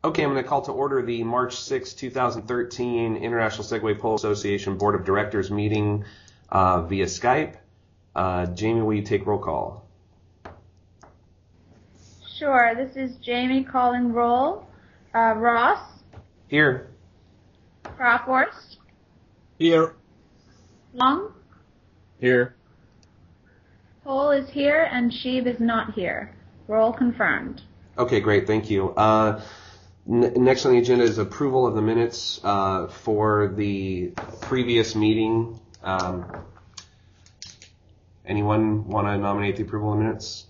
Okay, I'm going to call to order the March 6, 2013 International Segway Polo Association Board of Directors meeting via Skype. Jamie, will you take roll call? Sure. This is Jamie calling roll. Ross? Here. Crawforst? Here. Long? Here. Cole is here and Sheeb is not here. Roll confirmed. Okay, great. Thank you. Next on the agenda is approval of the minutes for the previous meeting. Anyone want to nominate the approval of the minutes?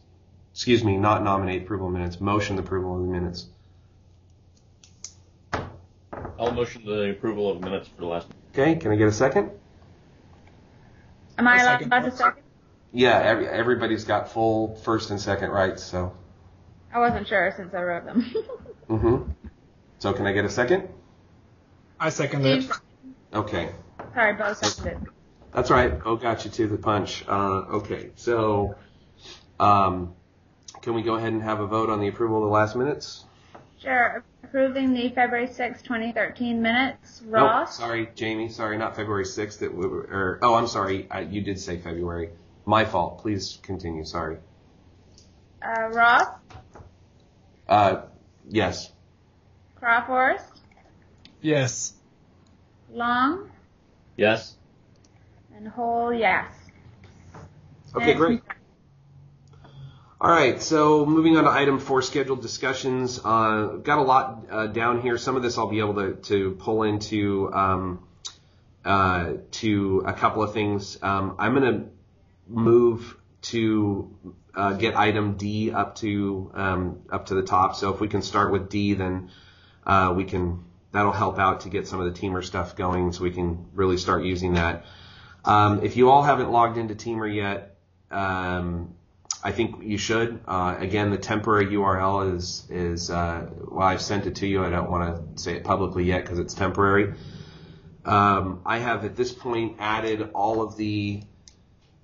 Excuse me, not nominate approval of minutes. Motion the approval of the minutes. I'll motion the approval of minutes for the last. Okay, can I get a second? Am I allowed to second? Yeah, everybody's got full first and second rights, so. I wasn't sure since I wrote them. Mm-hmm. So can I get a second? I second it. Okay. Sorry, Bo seconded. That's right. Bo got you to the punch. Okay, so can we go ahead and have a vote on the approval of the last minutes? Sure. Approving the February 6, 2013 minutes. Ross? Oh, sorry, Jamie. Sorry, not February 6th. I'm sorry. You did say February. My fault. Please continue. Sorry. Ross? Yes. Crawforst? Yes. Long? Yes. And Hole, yes. Okay, great. All right, so moving on to item 4, scheduled discussions. Got a lot down here. Some of this I'll be able to pull into to a couple of things. I'm going to move to get item D up to the top. So if we can start with D, then that'll help out to get some of the Teamer stuff going, so we can really start using that. If you all haven't logged into Teamer yet, I think you should. Again, the temporary URL is well, I've sent it to you. I don't want to say it publicly yet because it's temporary. I have at this point added all of the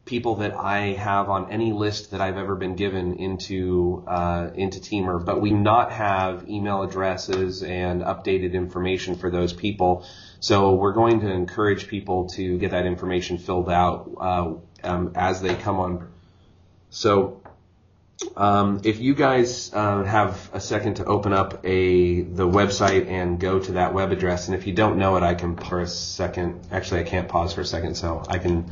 people that I have on any list that I've ever been given into Teamer, but we do not have email addresses and updated information for those people. So we're going to encourage people to get that information filled out as they come on. So if you guys have a second to open up the website and go to that web address, and if you don't know it, I can pause for a second. Actually, I can't pause for a second, so I can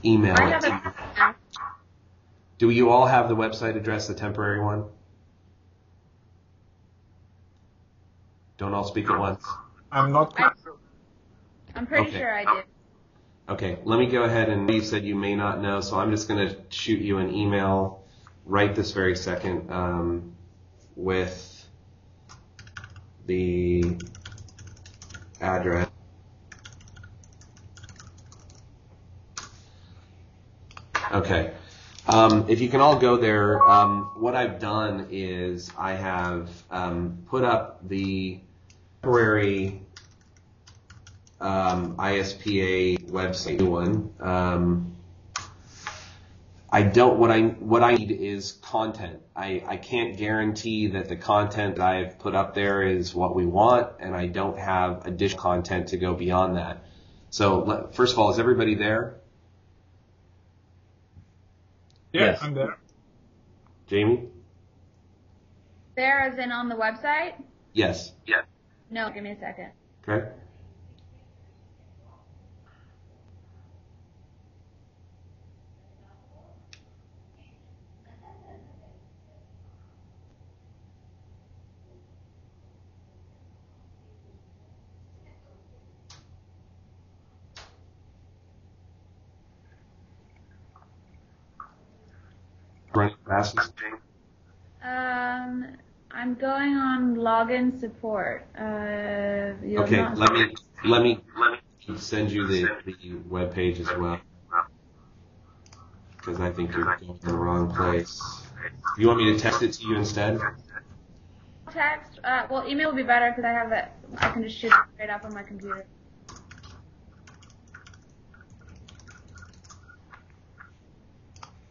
email it to you. Do you all have the website address, the temporary one? Don't all speak at once. I'm pretty sure I did. Okay, let me go ahead, and you said you may not know, so I'm just going to shoot you an email right this very second with the address. Okay. If you can all go there, what I've done is I have put up the temporary ISPA website one. What I need is content. I can't guarantee that the content that I've put up there is what we want, and I don't have additional content to go beyond that. So first of all, is everybody there? Yeah, Yes. I'm there. Jamie? There as in on the website? Yes. Yeah. No, give me a second. Okay. Running fastest. I'm going on login support. Okay, let me send you the web page as well, because I think you're going to the wrong place. You want me to text it to you instead? Text. Well, email would be better because I have that. I can just shoot it straight up on my computer.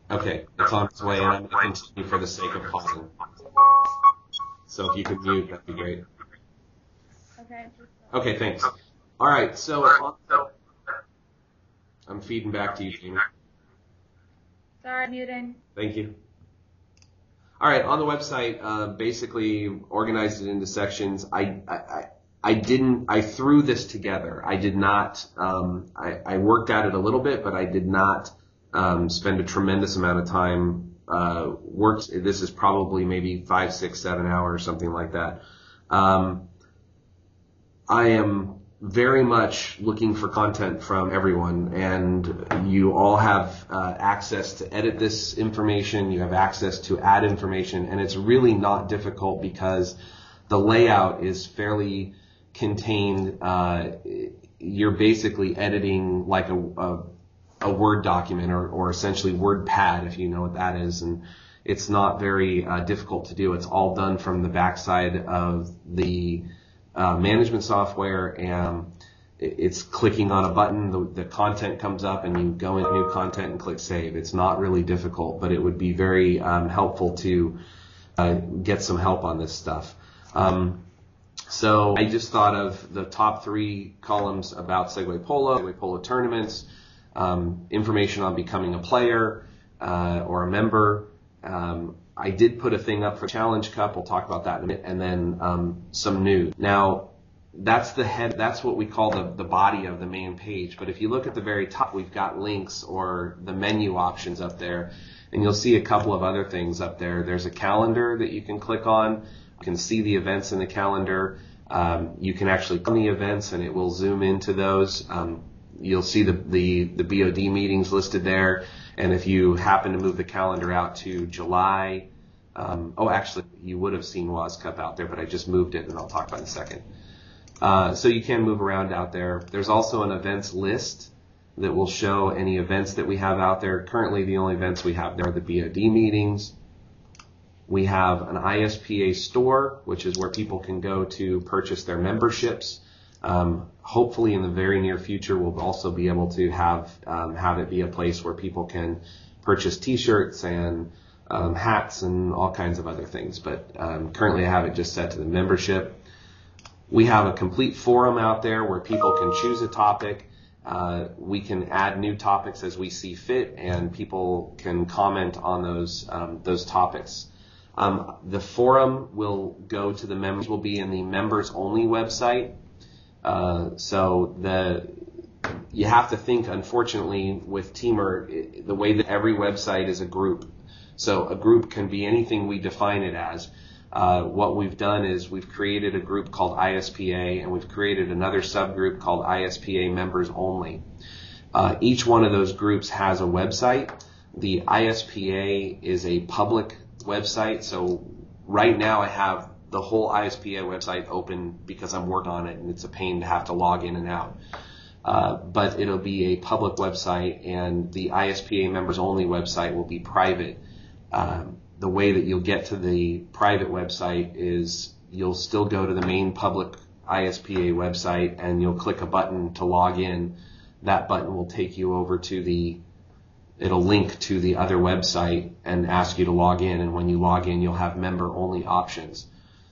Okay, it's on its way, and I'm going to continue for the sake of pausing. So if you could mute, that'd be great. Okay. Okay, thanks. All right, so I'm feeding back to you, Jamie. Sorry, muting. Thank you. All right, on the website, basically organized it into sections. I threw this together. I did not, I worked at it a little bit, but I did not spend a tremendous amount of time. This is probably maybe 5, 6, 7 hours, something like that. I am very much looking for content from everyone, and you all have access to edit this information. You have access to add information, and it's really not difficult because the layout is fairly contained. You're basically editing like a Word document or essentially WordPad, if you know what that is, and it's not very difficult to do. It's all done from the backside of the management software, and it's clicking on a button, the content comes up, and you go into new content and click save. It's not really difficult, but it would be very helpful to get some help on this stuff. So I just thought of the top 3 columns about Segway Polo tournaments, information on becoming a player or a member. I did put a thing up for Challenge Cup. We'll talk about that in a minute. And then some news. Now, that's the head. That's what we call the body of the main page. But if you look at the very top, we've got links or the menu options up there. And you'll see a couple of other things up there. There's a calendar that you can click on. You can see the events in the calendar. You can actually click on the events, and it will zoom into those. You'll see the BOD meetings listed there. And if you happen to move the calendar out to July, actually, you would have seen WAS Cup out there, but I just moved it, and I'll talk about it in a second. So you can move around out there. There's also an events list that will show any events that we have out there. Currently, the only events we have there are the BOD meetings. We have an ISPA store, which is where people can go to purchase their memberships. Hopefully in the very near future, we'll also be able to have it be a place where people can purchase t-shirts and hats and all kinds of other things. But currently I have it just set to the membership. We have a complete forum out there where people can choose a topic. We can add new topics as we see fit, and people can comment on those topics. The forum will go to the members, will be in the members only website. You have to think, unfortunately, with Teamer, the way that every website is a group. So a group can be anything we define it as. What we've done is we've created a group called ISPA, and we've created another subgroup called ISPA members only. Each one of those groups has a website. The ISPA is a public website. So right now I have the whole ISPA website open because I'm working on it, and it's a pain to have to log in and out. But it'll be a public website, and the ISPA members only website will be private. The way that you'll get to the private website is you'll still go to the main public ISPA website, and you'll click a button to log in. That button will take you over to it'll link to the other website and ask you to log in, and when you log in, you'll have member-only options.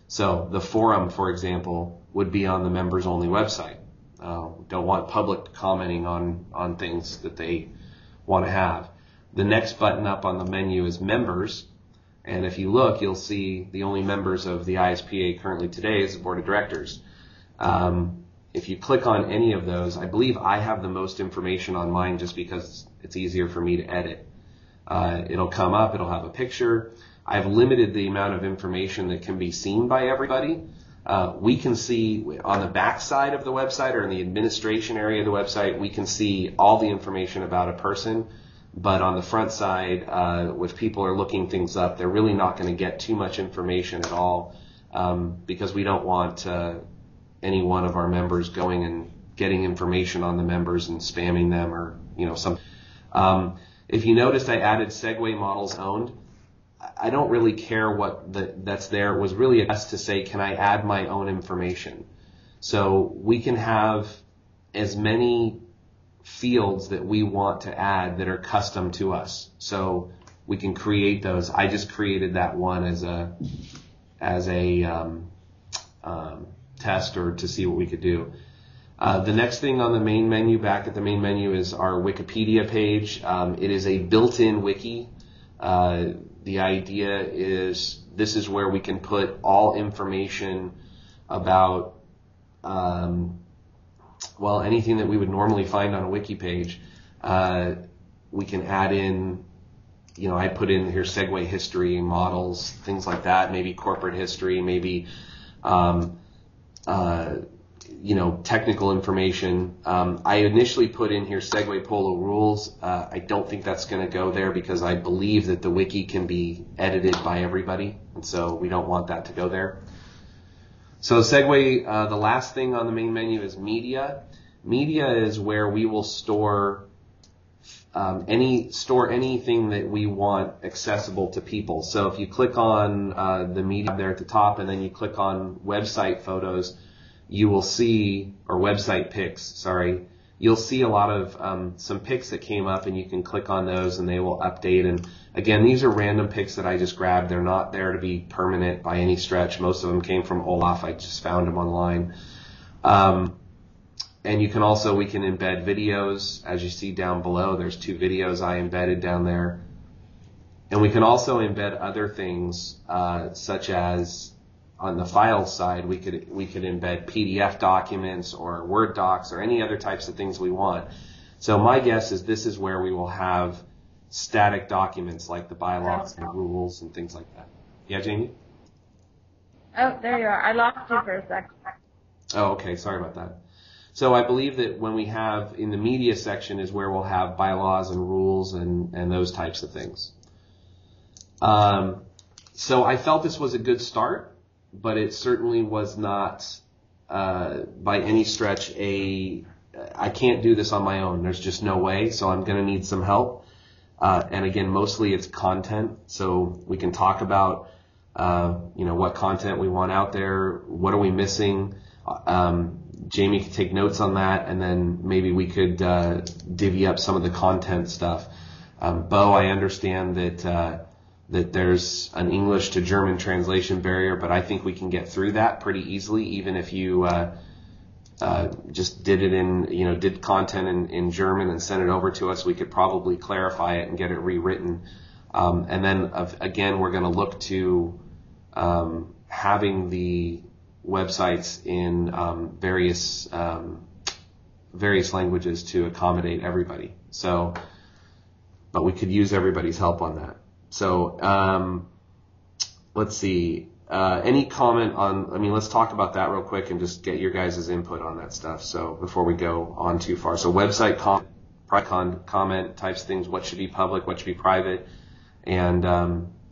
So the forum, for example, would be on the members-only website. Don't want public commenting on things that they want to have. The next button up on the menu is members, and if you look, you'll see the only members of the ISPA currently today is the board of directors. If you click on any of those, I believe I have the most information on mine just because it's easier for me to edit. It'll come up, it'll have a picture. I've limited the amount of information that can be seen by everybody. We can see on the back side of the website or in the administration area of the website, we can see all the information about a person. But on the front side, if people are looking things up, they're really not going to get too much information at all because we don't want any one of our members going and getting information on the members and spamming them or some. If you noticed, I added Segway models owned. I don't really care what that's there. It was really a test to say, can I add my own information? So we can have as many fields that we want to add that are custom to us. So we can create those. I just created that one as as a test or to see what we could do. The next thing on the main menu, back at the main menu, is our Wikipedia page. It is a built-in wiki. The idea is this is where we can put all information about, anything that we would normally find on a wiki page. We can add in, I put in here Segway history, models, things like that, maybe corporate history, maybe, technical information. I initially put in here Segway Polo rules. I don't think that's going to go there because I believe that the wiki can be edited by everybody, and so we don't want that to go there. So Segway, the last thing on the main menu is media. Media is where we will store anything that we want accessible to people. So if you click on the media there at the top, and then you click on website photos, you will see, or website pics, sorry, you'll see a lot of some pics that came up, and you can click on those and they will update. And again, these are random pics that I just grabbed. They're not there to be permanent by any stretch. Most of them came from Olaf. I just found them online. And we can embed videos. As you see down below, there's 2 videos I embedded down there. And we can also embed other things, such as on the file side, we could embed PDF documents or Word docs or any other types of things we want. So my guess is this is where we will have static documents like the bylaws and rules and things like that. Yeah, Jamie? Oh, there you are. I lost you for a second. Oh, okay. Sorry about that. So I believe that when we have in the media section is where we'll have bylaws and rules and those types of things. So I felt this was a good start, but it certainly was not by any stretch I can't do this on my own. There's just no way, so I'm going to need some help. And again, mostly it's content, so we can talk about what content we want out there, what are we missing. Jamie could take notes on that, and then maybe we could divvy up some of the content stuff. Bo, I understand that there's an English to German translation barrier, but I think we can get through that pretty easily, even if you just did it did content in German and sent it over to us. We could probably clarify it and get it rewritten. And then again, we're going to look to having the websites in various languages to accommodate everybody. So, but we could use everybody's help on that. So, let's see. Any comment on, let's talk about that real quick and just get your guys' input on that stuff. So before we go on too far. So website comment types of things, what should be public, what should be private, and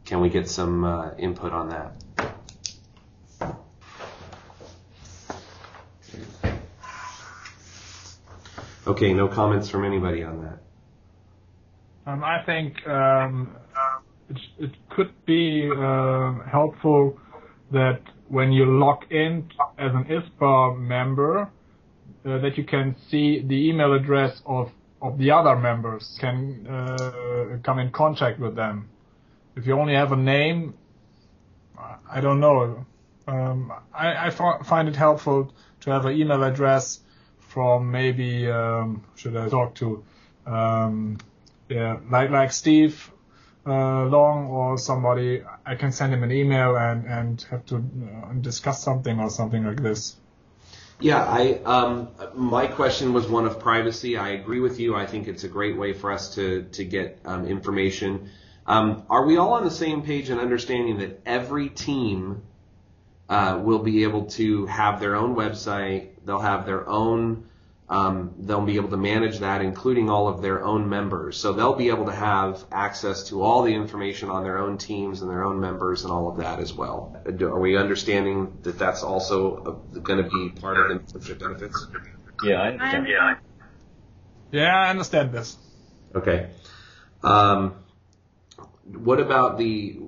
can we get some input on that? Okay, no comments from anybody on that. I think it could be helpful that when you log in as an ISPA member, that you can see the email address of the other members, can come in contact with them. If you only have a name, I don't know. I find it helpful to have an email address from maybe should I talk to like Steve Long or somebody. I can send him an email and have to discuss something or something like this. Yeah, my question was one of privacy. I agree with you. I think it's a great way for us to get information. Are we all on the same page in understanding that every team will be able to have their own website? They'll have their own, they'll be able to manage that, including all of their own members. So they'll be able to have access to all the information on their own teams and their own members and all of that as well. Are we understanding that that's also going to be part of the membership benefits? Yeah, I understand. Yeah, I understand this. Okay. What about the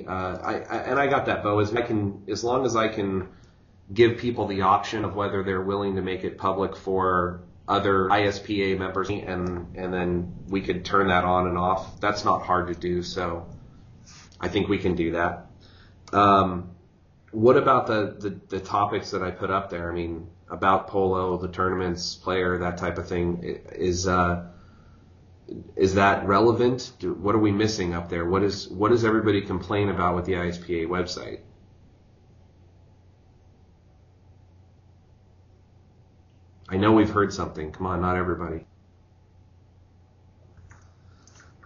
I got that, Bo, as long as I can give people the option of whether they're willing to make it public for other ISPA members, and then we could turn that on and off. That's not hard to do, so I think we can do that. What about the topics that I put up there? I mean, about Polo, the tournaments, player, that type of thing. Is that relevant? What are we missing up there? What does everybody complain about with the ISPA website? I know we've heard something. Come on, not everybody.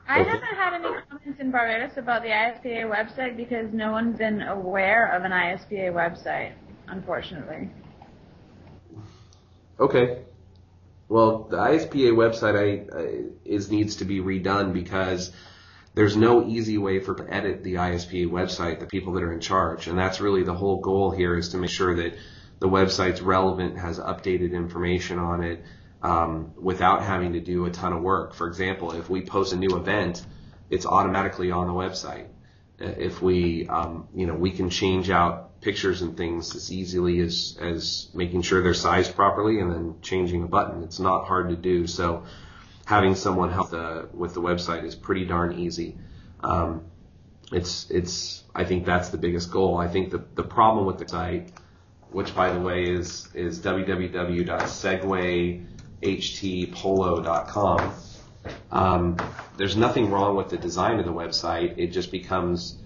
I haven't had any comments in Barbados about the ISPA website because no one's been aware of an ISPA website, unfortunately. Okay. Well, the ISPA website needs to be redone because there's no easy way to edit the ISPA website, the people that are in charge. And that's really the whole goal here, is to make sure that the website's relevant, has updated information on it, without having to do a ton of work. For example, if we post a new event, it's automatically on the website. If we, we can change out pictures and things as easily as making sure they're sized properly and then changing a button. It's not hard to do. So having someone help with the website is pretty darn easy. I think that's the biggest goal. I think the problem with the site, which by the way is www.segwayhtpolo.com. There's nothing wrong with the design of the website. It just becomes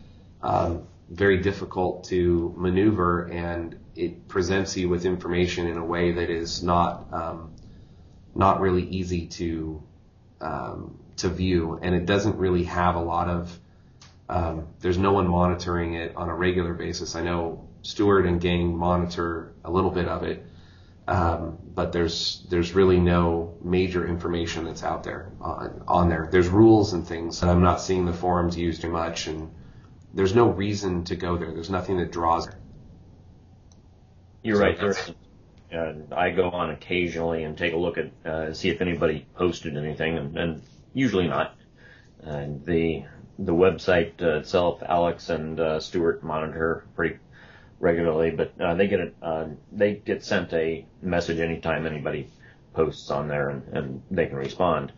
very difficult to maneuver, and it presents you with information in a way that is not really easy to view, and it doesn't really have a lot of. There's no one monitoring it on a regular basis. I know Stuart and gang monitor a little bit of it, but there's really no major information that's out there on there. There's rules and things, and I'm not seeing the forums used too much, and there's no reason to go there. There's nothing that draws. You're right. I go on occasionally and take a look at see if anybody posted anything, and usually not. And the website itself, Alex and Stuart monitor pretty regularly, but they get sent a message anytime anybody posts on there, and they can respond.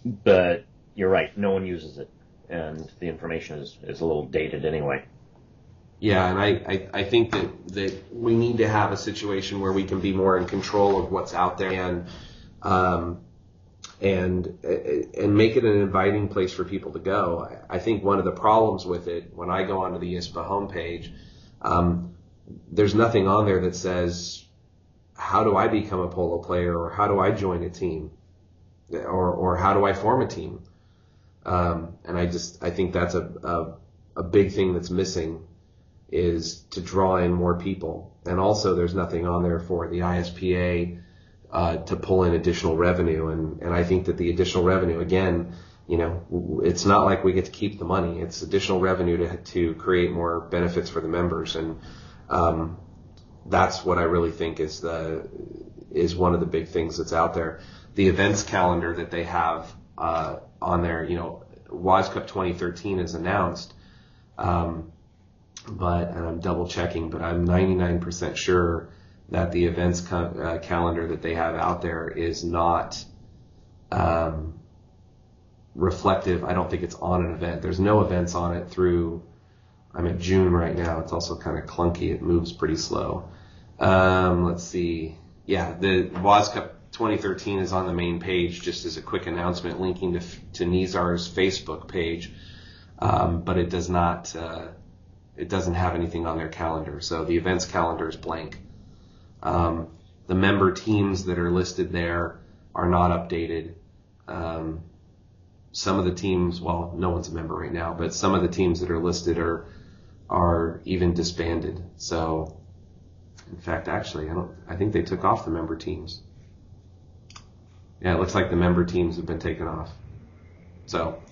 But you're right, no one uses it, and the information is a little dated anyway. Yeah, and I think that we need to have a situation where we can be more in control of what's out there, and make it an inviting place for people to go. I think one of the problems with it, when I go onto the ISPA homepage, there's nothing on there that says, how do I become a polo player, or how do I join a team, or how do I form a team? And I think that's a big thing that's missing, is to draw in more people. And also there's nothing on there for the ISPA to pull in additional revenue. And I think that the additional revenue, again, it's not like we get to keep the money. It's additional revenue to create more benefits for the members. And that's what I really think is one of the big things that's out there. The events calendar that they have on there, WAS Cup 2013 is announced, and I'm double checking, but I'm 99% sure that the events calendar that they have out there is not reflective. I don't think it's on an event. There's no events on it through, I'm at June right now. It's also kind of clunky. It moves pretty slow. Let's see. Yeah, the WAS Cup 2013 is on the main page, just as a quick announcement, linking to Nizar's Facebook page, but it does not. It doesn't have anything on their calendar, so the events calendar is blank. The member teams that are listed there are not updated. Some of the teams, well, no one's a member right now, but some of the teams that are listed are even disbanded. So, in fact, actually, I think they took off the member teams. Yeah, it looks like the member teams have been taken off. So,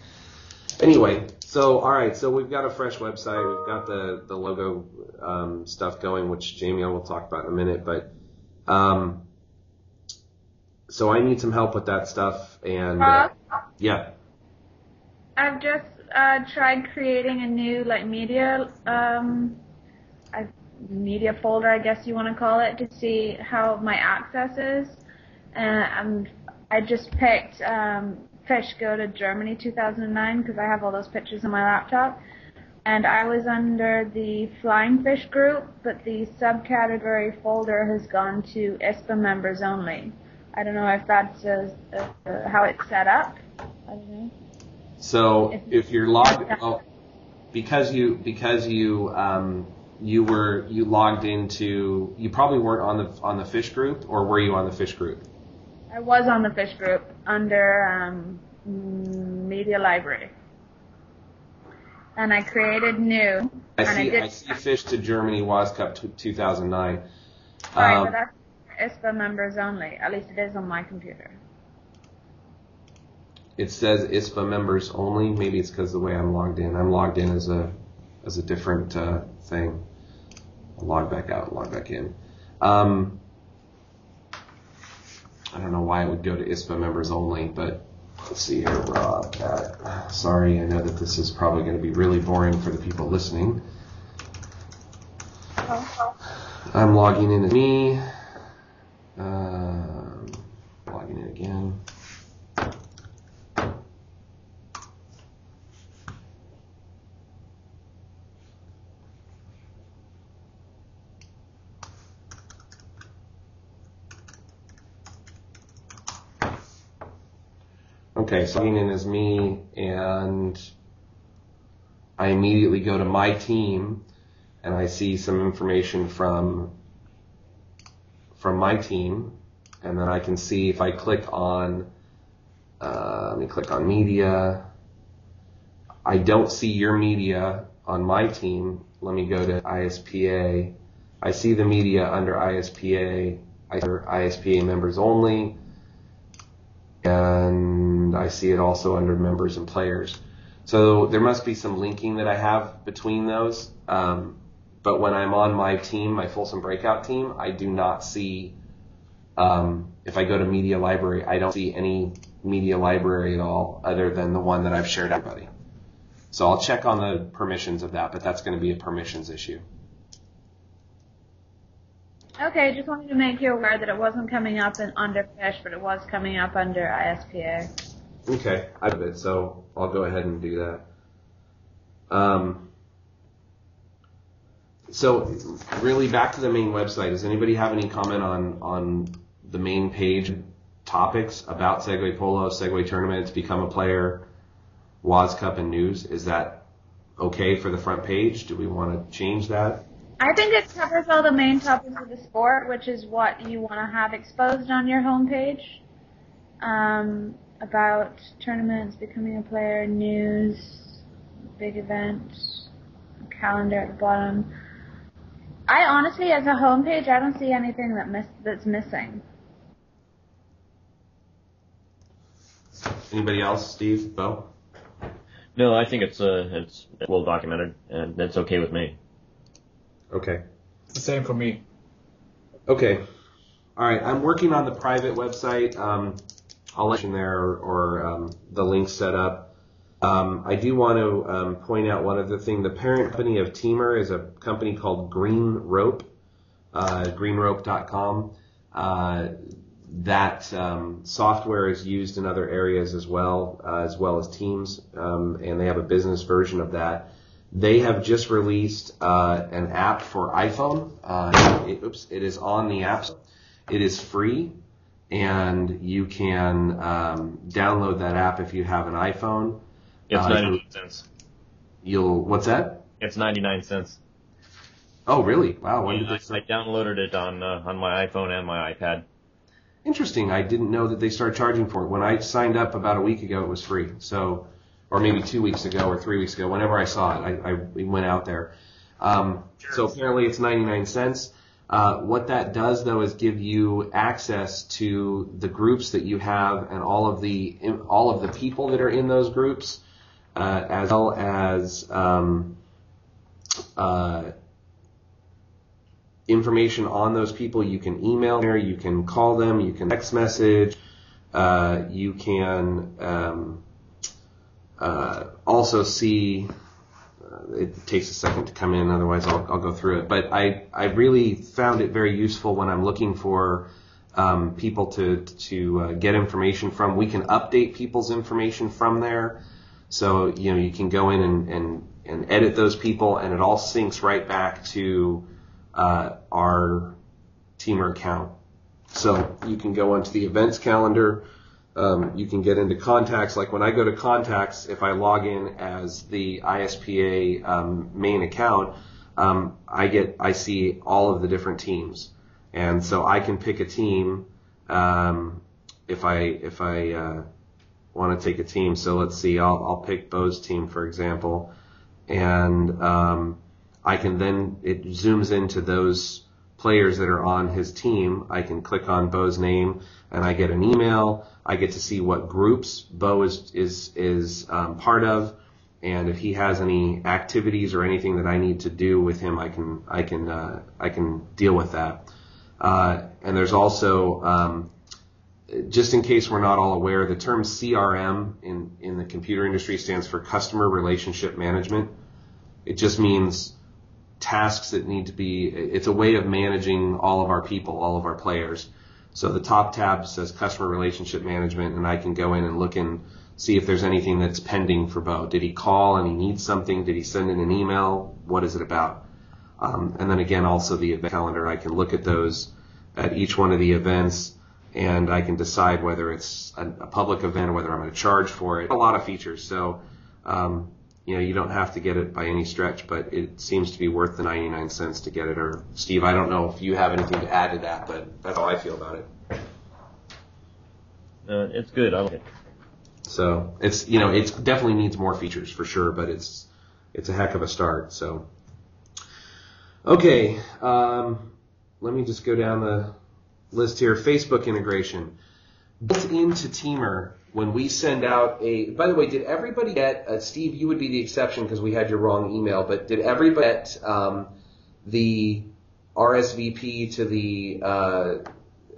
anyway, all right, so we've got a fresh website. We've got the logo stuff going, which Jamie will talk about in a minute. But so I need some help with that stuff. And yeah, I've just tried creating a new media folder, I guess you want to call it, to see how my access is. And I just picked Fish Go to Germany 2009 because I have all those pictures on my laptop. and I was under the Flying Fish group, but the subcategory folder has gone to ISPA members only. I don't know if that's how it's set up. I don't know. So if you're logged, well, because you logged into, you probably weren't on the fish group, or were you on the fish group? I was on the fish group under media library, and I created new. I see Fish to Germany WAS Cup 2009. Right, but that's ISPA members only. At least it is on my computer. It says ISPA members only. Maybe it's because of the way I'm logged in. I'm logged in as a different thing. I'll log back out, log back in. I don't know why it would go to ISPA members only, but let's see here, Rob. Sorry, I know that this is probably going to be really boring for the people listening. I'm logging in as me. Logging in again. Okay, so logging in as me, and I immediately go to my team, and I see some information from my team, and then I can see if I click on, let me click on media. I don't see your media on my team. Let me go to ISPA. I see the media under ISPA, under ISPA members only, and I see it also under members and players. So there must be some linking that I have between those. But when I'm on my team, my Folsom Breakout team, I do not see, if I go to media library, I don't see any media library at all other than the one that I've shared with everybody. So I'll check on the permissions of that, but that's going to be a permissions issue. Okay, just wanted to make you aware that it wasn't coming up under Fish, but it was coming up under ISPA. Okay, I have it, so I'll go ahead and do that. So really back to the main website. Does anybody have any comment on the main page topics about Segway Polo, Segway tournaments, become a player, WAS Cup, and news? Is that okay for the front page? Do we want to change that? I think it covers all the main topics of the sport, which is what you want to have exposed on your homepage. About tournaments, becoming a player, news, big events, calendar at the bottom. I honestly, as a homepage, I don't see anything that's missing. Anybody else? Steve? Bo? No, I think it's well documented, and that's okay with me. Okay. The same for me. Okay. All right. I'm working on the private website. I'll let you there or the link set up. I do want to point out one other thing. The parent company of Teamer is a company called Green Rope, greenrope.com. That software is used in other areas as well as Teams, and they have a business version of that. They have just released an app for iPhone. It is on the App Store. It is free, and you can download that app if you have an iPhone. It's 99 cents. What's that? It's 99 cents. Oh, really? Wow. When did I downloaded it on my iPhone and my iPad. Interesting. I didn't know that they started charging for it. When I signed up about a week ago, it was free. So, or maybe 2 weeks ago or 3 weeks ago, whenever I saw it, I went out there. So apparently it's 99 cents. What that does, though, is give you access to the groups that you have and all of the people that are in those groups, as well as information on those people. You can email there, you can call them, you can text message, you can also see. It takes a second to come in, otherwise I'll go through it. But I really found it very useful when I'm looking for people to get information from. We can update people's information from there. So, you can go in and edit those people, and it all syncs right back to our Teamer account. So you can go onto the events calendar. You can get into contacts. Like when I go to contacts, if I log in as the ISPA main account, I see all of the different teams, and so I can pick a team if I want to take a team. So let's see, I'll pick Bo's team, for example, and I can then, it zooms into those players that are on his team. I can click on Bo's name and I get an email. I get to see what groups Bo is part of, and if he has any activities or anything that I need to do with him, I can deal with that. And there's also, just in case we're not all aware, the term CRM in the computer industry stands for Customer Relationship Management. It just means tasks that need to be, it's a way of managing all of our people, all of our players. So the top tab says Customer Relationship Management, and I can go in and look and see if there's anything that's pending for Bo. Did he call and he needs something? Did he send in an email? What is it about? And then again, also the event calendar. I can look at those at each one of the events, and I can decide whether it's a public event or whether I'm going to charge for it. A lot of features. So, you don't have to get it by any stretch, but it seems to be worth the 99 cents to get it. Or Steve, I don't know if you have anything to add to that, but that's how I feel about it. It's good. I like it. So it's, it definitely needs more features for sure, but it's a heck of a start. So, okay. Let me just go down the list here. Facebook integration. Built into Teamer, when we send out by the way, did everybody get, Steve, you would be the exception because we had your wrong email, but did everybody get the RSVP to the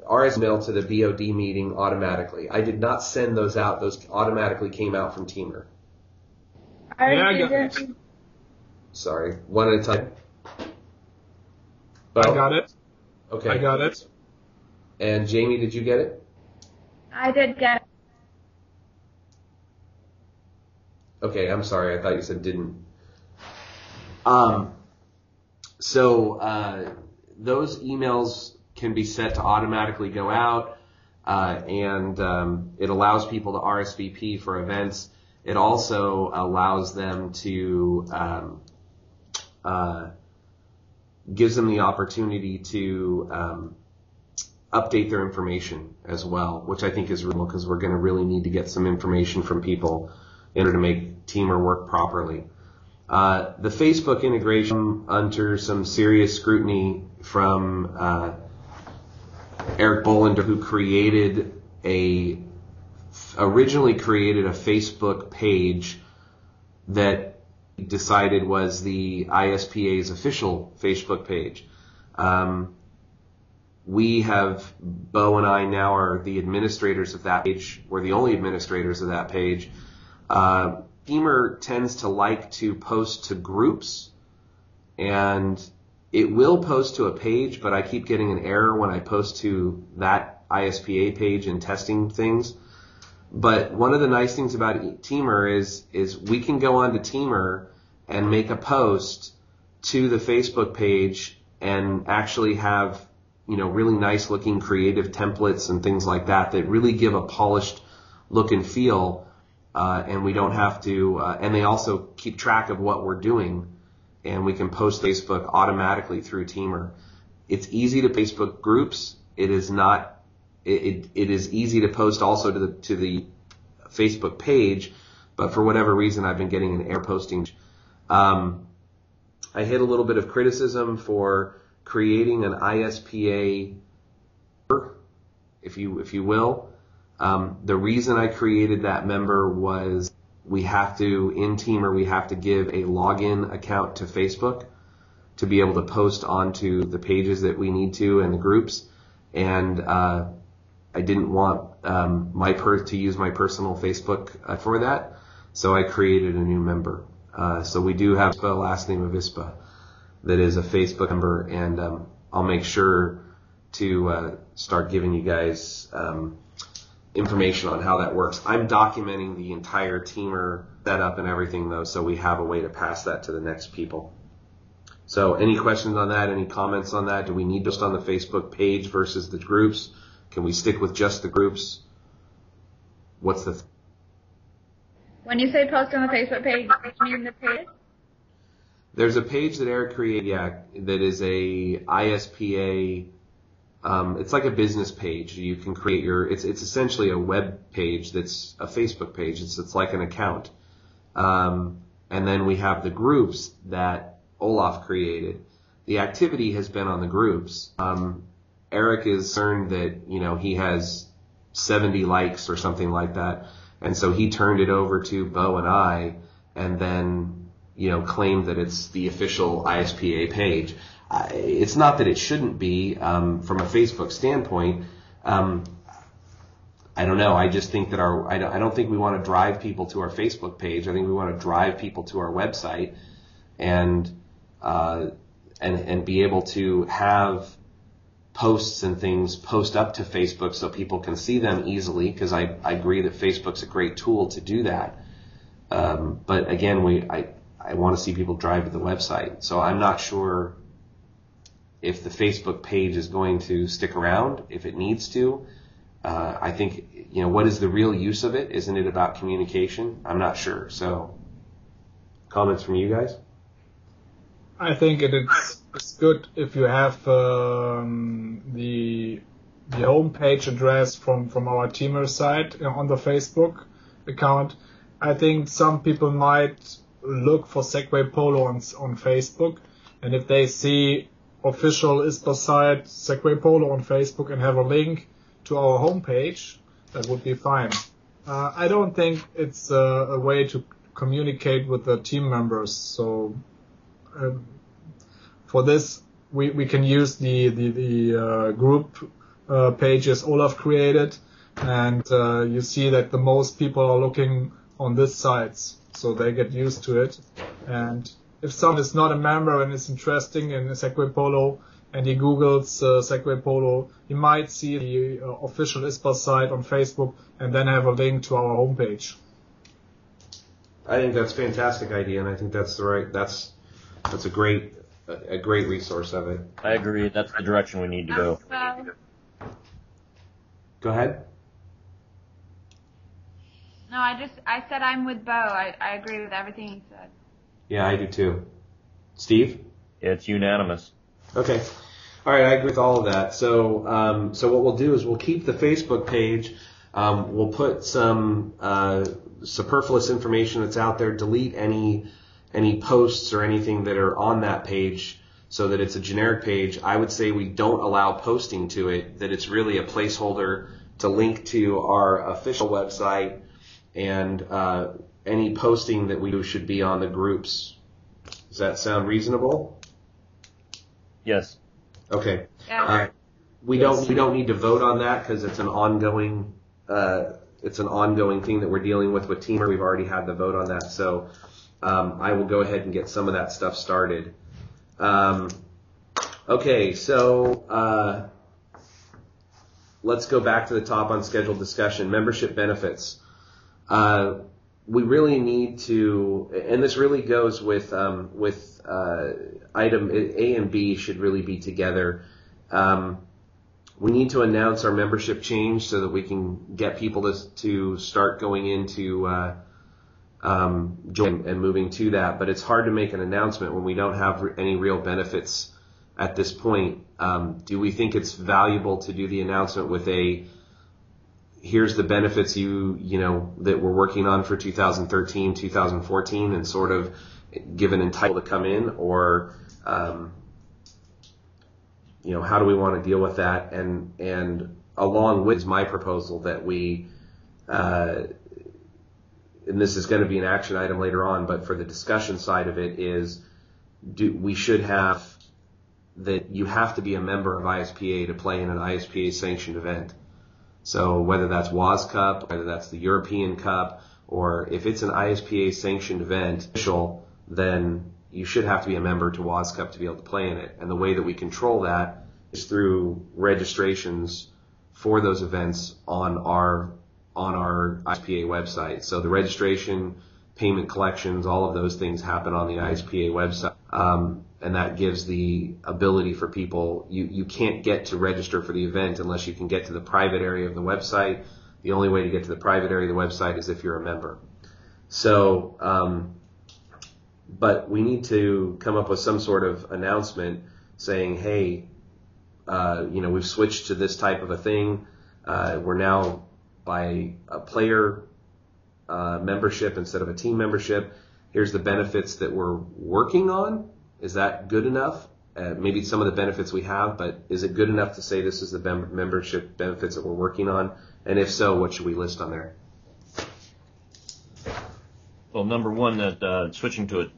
RS mail to the BOD meeting automatically? I did not send those out. Those automatically came out from Teamer. I didn't. Sorry, one at a time. I got it. Okay. I got it. And Jamie, did you get it? I did get. Okay, I'm sorry. I thought you said didn't. So those emails can be set to automatically go out, and it allows people to RSVP for events. It also allows them to gives them the opportunity to update their information as well, which I think is real because we're going to really need to get some information from people in order to make Teamer work properly. The Facebook integration under some serious scrutiny from Eric Bolander, who originally created a Facebook page that decided was the ISPA's official Facebook page. Bo and I now are the administrators of that page. We're the only administrators of that page. Teamer tends to like to post to groups, and it will post to a page, but I keep getting an error when I post to that ISPA page and testing things. But one of the nice things about Teamer is we can go onto Teamer and make a post to the Facebook page and actually have, really nice looking creative templates and things like that really give a polished look and feel. And we don't have to, and they also keep track of what we're doing, and we can post Facebook automatically through Teamer. It's easy to Facebook groups. It is not, it is easy to post also to the Facebook page, but for whatever reason, I've been getting an error posting. I hit a little bit of criticism for creating an ISPA, if you will. The reason I created that member was in Teamer, we have to give a login account to Facebook to be able to post onto the pages that we need to and the groups. And I didn't want to use my personal Facebook for that, so I created a new member. So we do have ISPA, last name of ISPA, that is a Facebook member, and I'll make sure to start giving you guys information on how that works. I'm documenting the entire teamer setup and everything though, so we have a way to pass that to the next people. So any questions on that? Any comments on that? Do we need to post on the Facebook page versus the groups? Can we stick with just the groups? What's the... When you say post on the Facebook page, do you mean the page? There's a page that Eric created, that is a ISPA. It's like a business page. You can create it's essentially a web page that's a Facebook page. It's like an account. And then we have the groups that Olaf created. The activity has been on the groups. Eric is concerned that, he has 70 likes or something like that. And so he turned it over to Bo and I, and then, claimed that it's the official ISPA page. It's not that it shouldn't be, from a Facebook standpoint. I don't know. I just think that I don't think we want to drive people to our Facebook page. I think we want to drive people to our website and be able to have posts and things post up to Facebook so people can see them easily, because I agree that Facebook's a great tool to do that. But again, I want to see people drive to the website. So I'm not sure if the Facebook page is going to stick around, if it needs to. I think, what is the real use of it? Isn't it about communication? I'm not sure. So comments from you guys? I think it's good if you have the homepage address from our teamer site on the Facebook account. I think some people might look for Segway Polo on Facebook, and if they see official ISPA site Segway Polo on Facebook and have a link to our homepage, that would be fine. I don't think it's a way to communicate with the team members. So for this, we can use the group pages Olaf created, and you see that the most people are looking on this sites, so they get used to it. And if someone is not a member and is interested in Segway Polo, and he Googles Segway Polo, he might see the official ISPA site on Facebook and then have a link to our homepage. I think that's a fantastic idea, and I think that's a great resource of it. I agree. That's the direction we need to go. Go ahead. No, I said I'm with Bo. I agree with everything he said. Yeah, I do too. Steve? It's unanimous. Okay. All right, I agree with all of that. So what we'll do is we'll keep the Facebook page. We'll put some superfluous information that's out there. Delete any posts or anything that are on that page, so that it's a generic page. I would say we don't allow posting to it. That it's really a placeholder to link to our official website, and any posting that we do should be on the groups. Does that sound reasonable? Yes. Okay. Yeah. All right. We don't need to vote on that, because it's an ongoing thing that we're dealing with Teamer. We've already had the vote on that, so I will go ahead and get some of that stuff started. Okay, so let's go back to the top on scheduled discussion. Membership benefits. We really need to, and this really goes with item A and B should really be together. We need to announce our membership change so that we can get people to start going into join and moving to that. But it's hard to make an announcement when we don't have any real benefits at this point. Do we think it's valuable to do the announcement with here's the benefits that we're working on for 2013, 2014, and sort of give an entitle to come in, or how do we want to deal with that? And along with my proposal that we, and this is going to be an action item later on, but for the discussion side of it we should have that you have to be a member of ISPA to play in an ISPA sanctioned event. So whether that's WAS Cup, whether that's the European Cup, or if it's an ISPA sanctioned event, then you should have to be a member to WAS Cup to be able to play in it. And the way that we control that is through registrations for those events on our on our ISPA website. So the registration, payment collections, all of those things happen on the ISPA website. And that gives the ability for people, you can't get to register for the event unless you can get to the private area of the website. The only way to get to the private area of the website is if you're a member. So, but we need to come up with some sort of announcement saying, hey, we've switched to this type of a thing. We're now by a player membership instead of a team membership. Here's the benefits that we're working on. Is that good enough? Maybe some of the benefits we have, but is it good enough to say this is the membership benefits that we're working on? And if so, what should we list on there? Well, number one, that switching to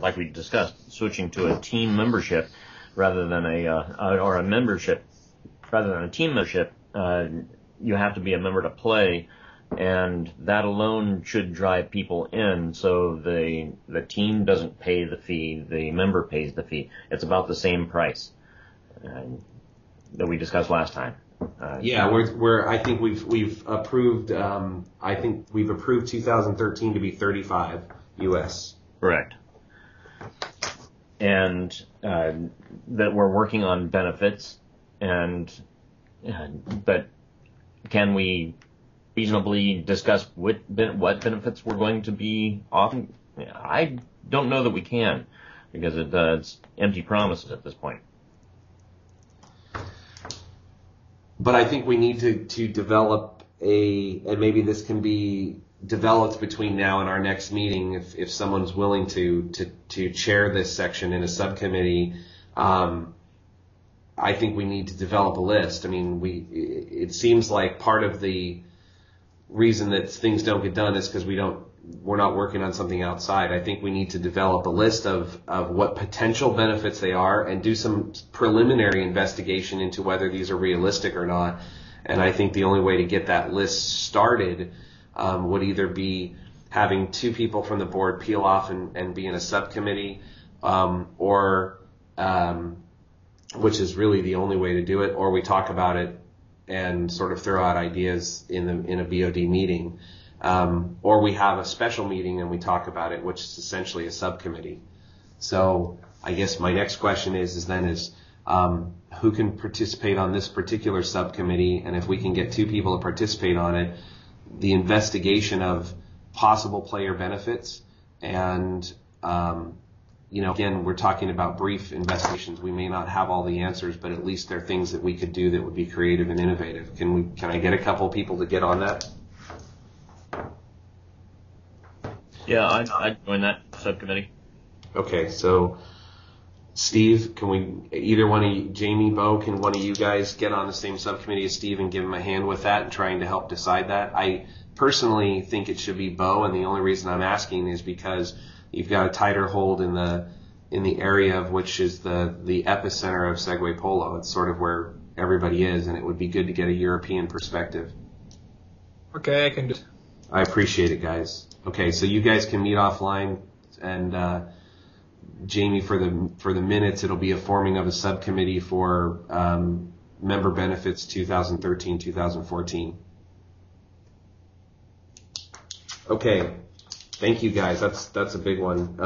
like we discussed, switching to a team membership rather than a membership rather than a team membership. You have to be a member to play, and that alone should drive people in. So the team doesn't pay the fee, the member pays the fee. It's about the same price that we discussed last time. I think we've approved. I think we've approved 2013 to be $35 US. Correct. And that we're working on benefits, but can we reasonably discuss what benefits we're going to be offering? I don't know that we can, because it's empty promises at this point. But I think we need to develop and maybe this can be developed between now and our next meeting if someone's willing to chair this section in a subcommittee. I think we need to develop a list. I mean, it seems like part of the reason that things don't get done is because we're not working on something outside. I think we need to develop a list of what potential benefits they are and do some preliminary investigation into whether these are realistic or not. And I think the only way to get that list started would either be having two people from the board peel off and be in a subcommittee, or which is really the only way to do it, or we talk about it and sort of throw out ideas in a BOD meeting. Or we have a special meeting and we talk about it, which is essentially a subcommittee. So I guess my next question is who can participate on this particular subcommittee? And if we can get two people to participate on it, the investigation of possible player benefits and, again, we're talking about brief investigations. We may not have all the answers, but at least there are things that we could do that would be creative and innovative. Can I get a couple people to get on that? Yeah, I'd join that subcommittee. Okay, so Steve, can we, either one of you, Jamie, Bo, can one of you guys get on the same subcommittee as Steve and give him a hand with that and trying to help decide that? I personally think it should be Bo, and the only reason I'm asking is because you've got a tighter hold in the area of which is the epicenter of Segway Polo. It's sort of where everybody is, and it would be good to get a European perspective. Okay, I can do it. I appreciate it, guys. Okay, so you guys can meet offline, and Jamie, for the minutes, it'll be a forming of a subcommittee for member benefits 2013-2014. Okay, thank you guys. That's a big one.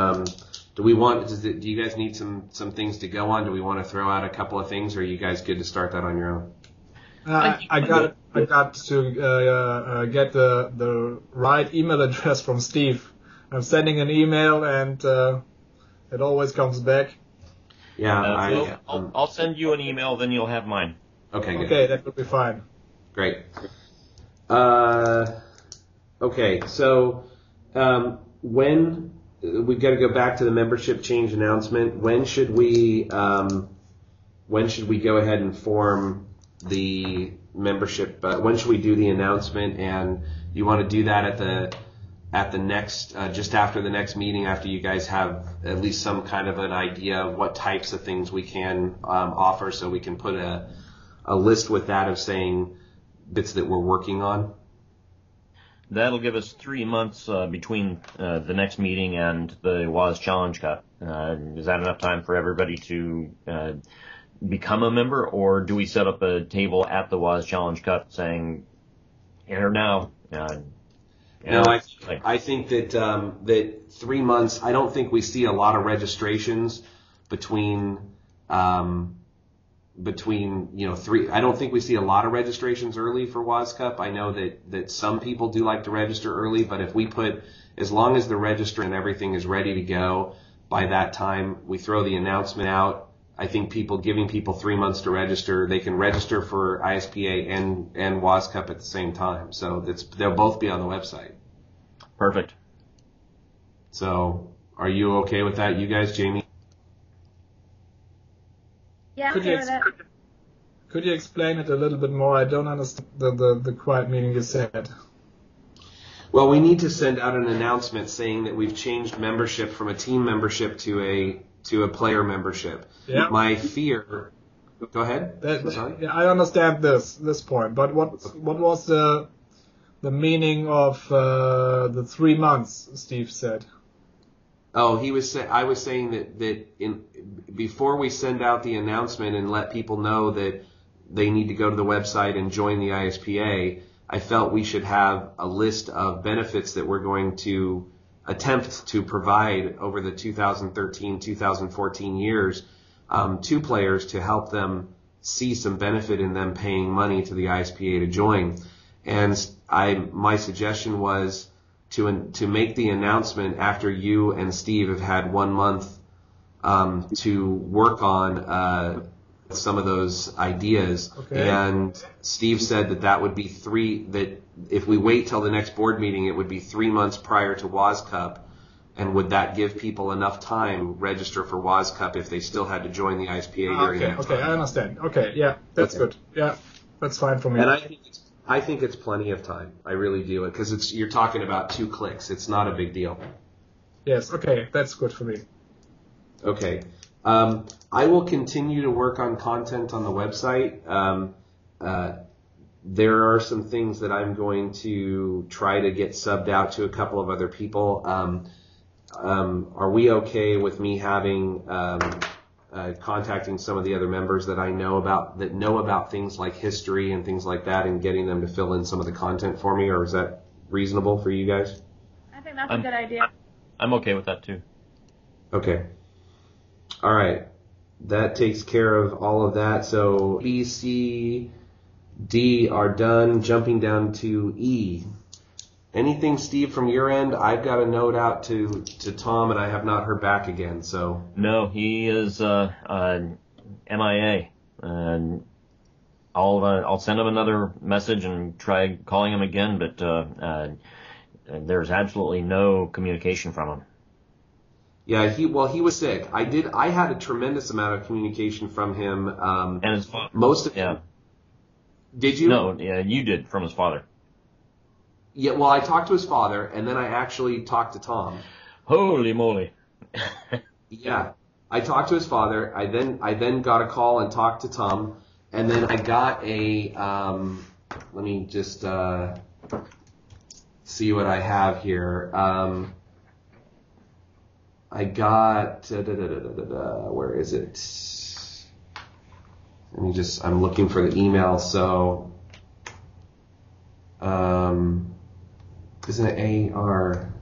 Do you guys need some things to go on? Do we want to throw out a couple of things, or are you guys good to start that on your own? I got to get the right email address from Steve. I'm sending an email and it always comes back. Yeah, I'll send you an email, then you'll have mine. Okay, good. Okay, that will be fine. Great. Okay, so when we've got to go back to the membership change announcement, when should we go ahead and form the membership? When should we do the announcement? And you want to do that at the next, just after the next meeting, after you guys have at least some kind of an idea of what types of things we can offer, so we can put a list with that of saying bits that we're working on? That'll give us 3 months between the next meeting and the WAS Challenge Cup. Is that enough time for everybody to become a member, or do we set up a table at the WAS Challenge Cup saying, enter now, No, I think that that 3 months. I don't think we see a lot of registrations between three. I don't think we see a lot of registrations early for WASCUP. I know that some people do like to register early, but if we put, as long as the register and everything is ready to go by that time, we throw the announcement out. I think giving people 3 months to register, they can register for ISPA and WASCUP at the same time. So they'll both be on the website. Perfect. So are you okay with that, you guys, Jamie? Yeah, I'm okay with it. Could you explain it a little bit more? I don't understand the quiet meeting you said. Well, we need to send out an announcement saying that we've changed membership from a team membership to a player membership. Yeah. My fear. Go ahead. Sorry? Yeah, I understand this point, but what was the meaning of the 3 months? Steve said. Oh, I was saying that before we send out the announcement and let people know that they need to go to the website and join the ISPA, I felt we should have a list of benefits that we're going to attempt to provide over the 2013-2014 years to players to help them see some benefit in them paying money to the ISPA to join. And my suggestion was to make the announcement after you and Steve have had 1 month to work on some of those ideas. Okay. And Steve said that would be that if we wait till the next board meeting, it would be 3 months prior to WASCUP. And would that give people enough time to register for WASCUP if they still had to join the ISPA during that time? Okay, I understand. Okay, yeah, that's good. Yeah, that's fine for me. And I think it's plenty of time. I really do, because you're talking about 2 clicks. It's not a big deal. Yes, okay, that's good for me. Okay. I will continue to work on content on the website. There are some things that I'm going to try to get subbed out to a couple of other people. Are we okay with me having contacting some of the other members that I know about things like history and things like that, and getting them to fill in some of the content for me, or is that reasonable for you guys? I think that's a good idea. I'm okay with that too. Okay. All right. That takes care of all of that. So B, C, D are done. Jumping down to E. Anything, Steve, from your end? I've got a note out to Tom, and I have not heard back again. So no, he is MIA, and I'll send him another message and try calling him again, but there's absolutely no communication from him. Yeah, he was sick. I had a tremendous amount of communication from him. And his father. Most of yeah. Did you? No, yeah, you did from his father. Yeah, well, I talked to his father, and then I actually talked to Tom. Holy moly! Yeah, I talked to his father. I then got a call and talked to Tom, and then I got a. Let me just see what I have here. I got where is it? I'm looking for the email. So, isn't it AR?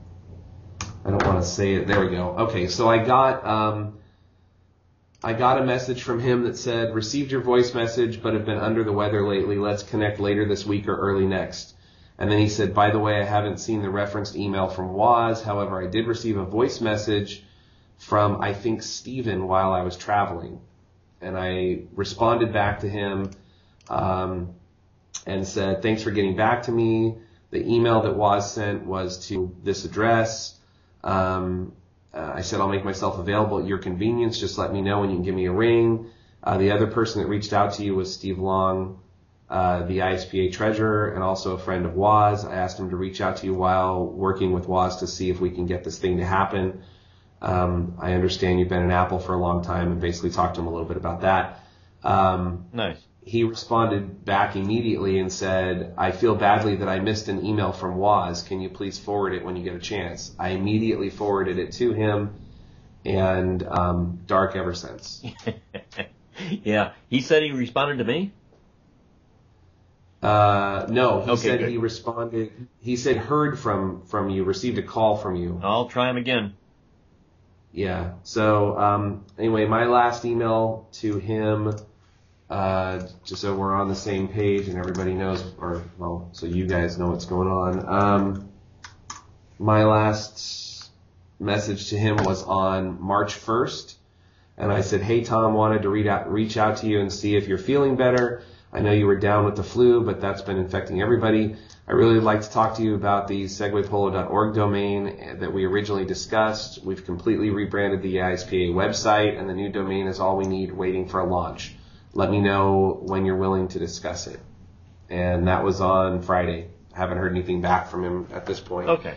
I don't want to say it. There we go. Okay, so I got a message from him that said, "Received your voice message, but have been under the weather lately. Let's connect later this week or early next." And then he said, "By the way, I haven't seen the referenced email from Woz. However, I did receive a voice message from, I think, Steven while I was traveling." And I responded back to him and said, "Thanks for getting back to me. The email that Woz sent was to this address. I said, I'll make myself available at your convenience. Just let me know when you can give me a ring." The other person that reached out to you was Steve Long, the ISPA treasurer, and also a friend of Woz. I asked him to reach out to you while working with Woz to see if we can get this thing to happen. I understand you've been in Apple for a long time, and basically talked to him a little bit about that. Nice. He responded back immediately and said, "I feel badly that I missed an email from Woz. Can you please forward it when you get a chance?" I immediately forwarded it to him, and dark ever since. Yeah. He said he responded to me? No, he Okay, said good. he responded. He said heard from you, received a call from you. I'll try him again. Yeah. So anyway, my last email to him, just so we're on the same page and everybody knows, so you guys know what's going on. My last message to him was on March 1st, and I said, "Hey Tom, wanted to reach out to you and see if you're feeling better. I know you were down with the flu, but that's been infecting everybody. I really would like to talk to you about the segwaypolo.org domain that we originally discussed. We've completely rebranded the ISPA website, and the new domain is all we need, waiting for a launch. Let me know when you're willing to discuss it." And that was on Friday. I haven't heard anything back from him at this point. Okay.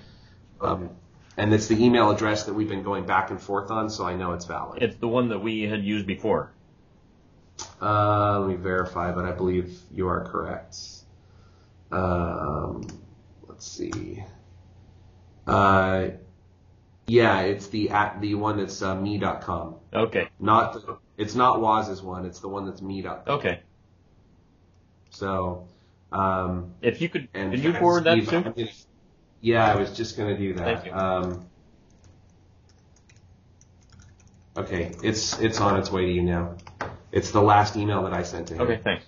And it's the email address that we've been going back and forth on, so I know it's valid. It's the one that we had used before. Let me verify, but I believe you are correct. Let's see. Yeah, it's the one that's me.com. Okay. It's not Waz's one. It's the one that's me.com. Okay. So, if you could you forward that too? Yeah, I was just going to do that. Thank you. Okay, it's on its way to you now. It's the last email that I sent to him. Okay, thanks.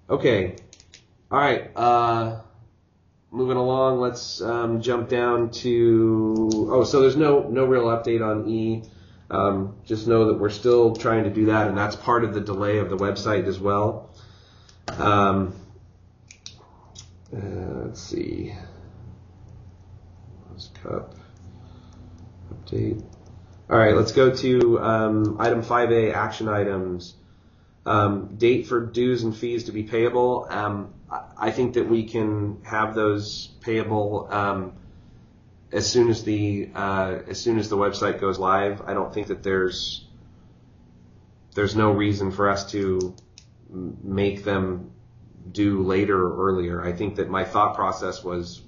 Okay. All right. Moving along, let's jump down to... so there's no real update on E. Just know that we're still trying to do that, and that's part of the delay of the website as well. Let's see. Cup update. All right, let's go to item 5A, action items. Date for dues and fees to be payable. I think that we can have those payable as soon as the website goes live. I don't think that there's no reason for us to make them due later or earlier. I think that my thought process was,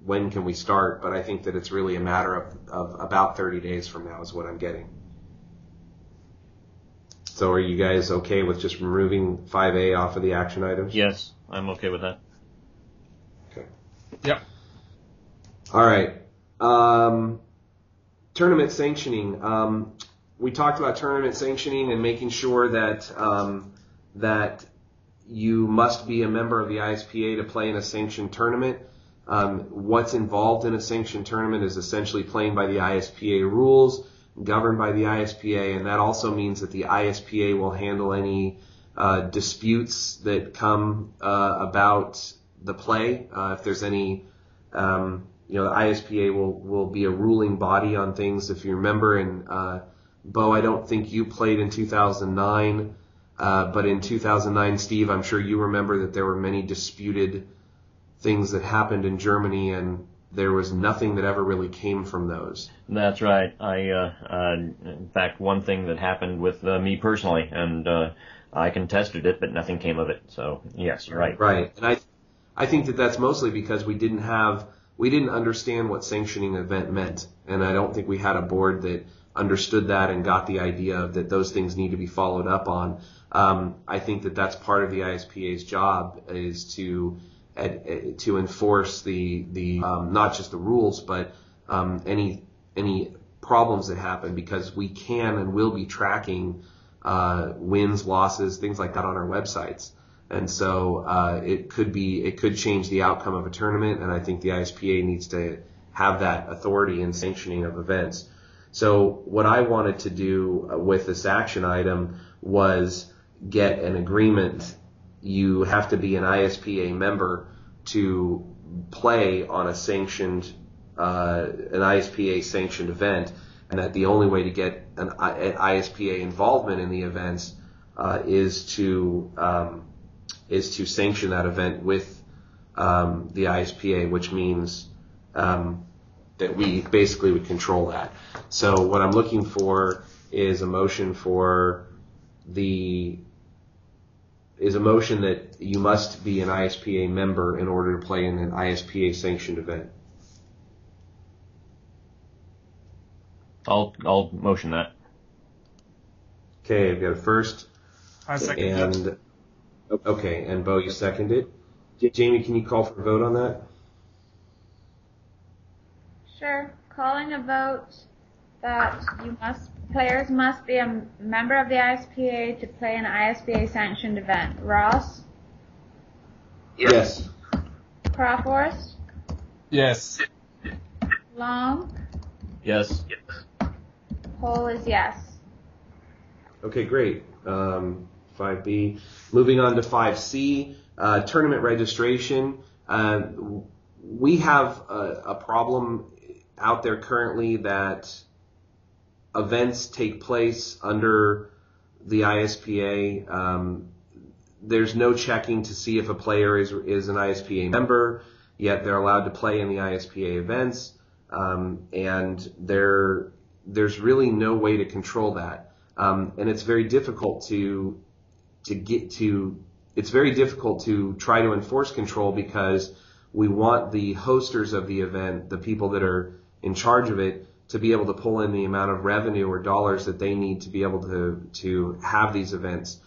when can we start? But I think that it's really a matter of about 30 days from now is what I'm getting. So are you guys okay with just removing 5A off of the action items? Yes, I'm okay with that. Okay. Yep. All right. Tournament sanctioning. We talked about tournament sanctioning and making sure that that you must be a member of the ISPA to play in a sanctioned tournament. What's involved in a sanctioned tournament is essentially playing by the ISPA rules, governed by the ISPA, and that also means that the ISPA will handle any disputes that come about the play. If there's any, the ISPA will be a ruling body on things. If you remember, Bo, I don't think you played in 2009, but in 2009, Steve, I'm sure you remember that there were many disputed things that happened in Germany, and there was nothing that ever really came from those. That's right. In fact, one thing that happened with me personally, and I contested it, but nothing came of it. So yes, you're right. Right, and I think that that's mostly because we didn't understand what sanctioning event meant, and I don't think we had a board that understood that and got the idea that those things need to be followed up on. I think that that's part of the ISPA's job, is to enforce the not just the rules, but any problems that happen, because we can and will be tracking wins, losses, things like that on our websites. And so it could change the outcome of a tournament, and I think the ISPA needs to have that authority in sanctioning of events. So what I wanted to do with this action item was get an agreement. You have to be an ISPA member to play on a sanctioned, an ISPA sanctioned event, and that the only way to get an ISPA involvement in the events is to sanction that event with the ISPA, which means that we basically would control that. So what I'm looking for is a motion that you must be an ISPA member in order to play in an ISPA sanctioned event. I'll motion that. Okay, I've got a first I second and that. Okay, and Bo, you seconded. Jamie, can you call for a vote on that? Sure. Calling a vote that players must be a member of the ISPA to play an ISPA sanctioned event. Ross? Yes. Crawford? Yes. Long? Yes. Poll is yes. Okay, great. 5B. Moving on to 5C, tournament registration. We have a problem out there currently that events take place under the ISPA. There's no checking to see if a player is an ISPA member, yet they're allowed to play in the ISPA events, and there's really no way to control that. And it's very difficult it's very difficult to try to enforce control because we want the hosters of the event, the people that are in charge of it, to be able to pull in the amount of revenue or dollars that they need to be able to have these events.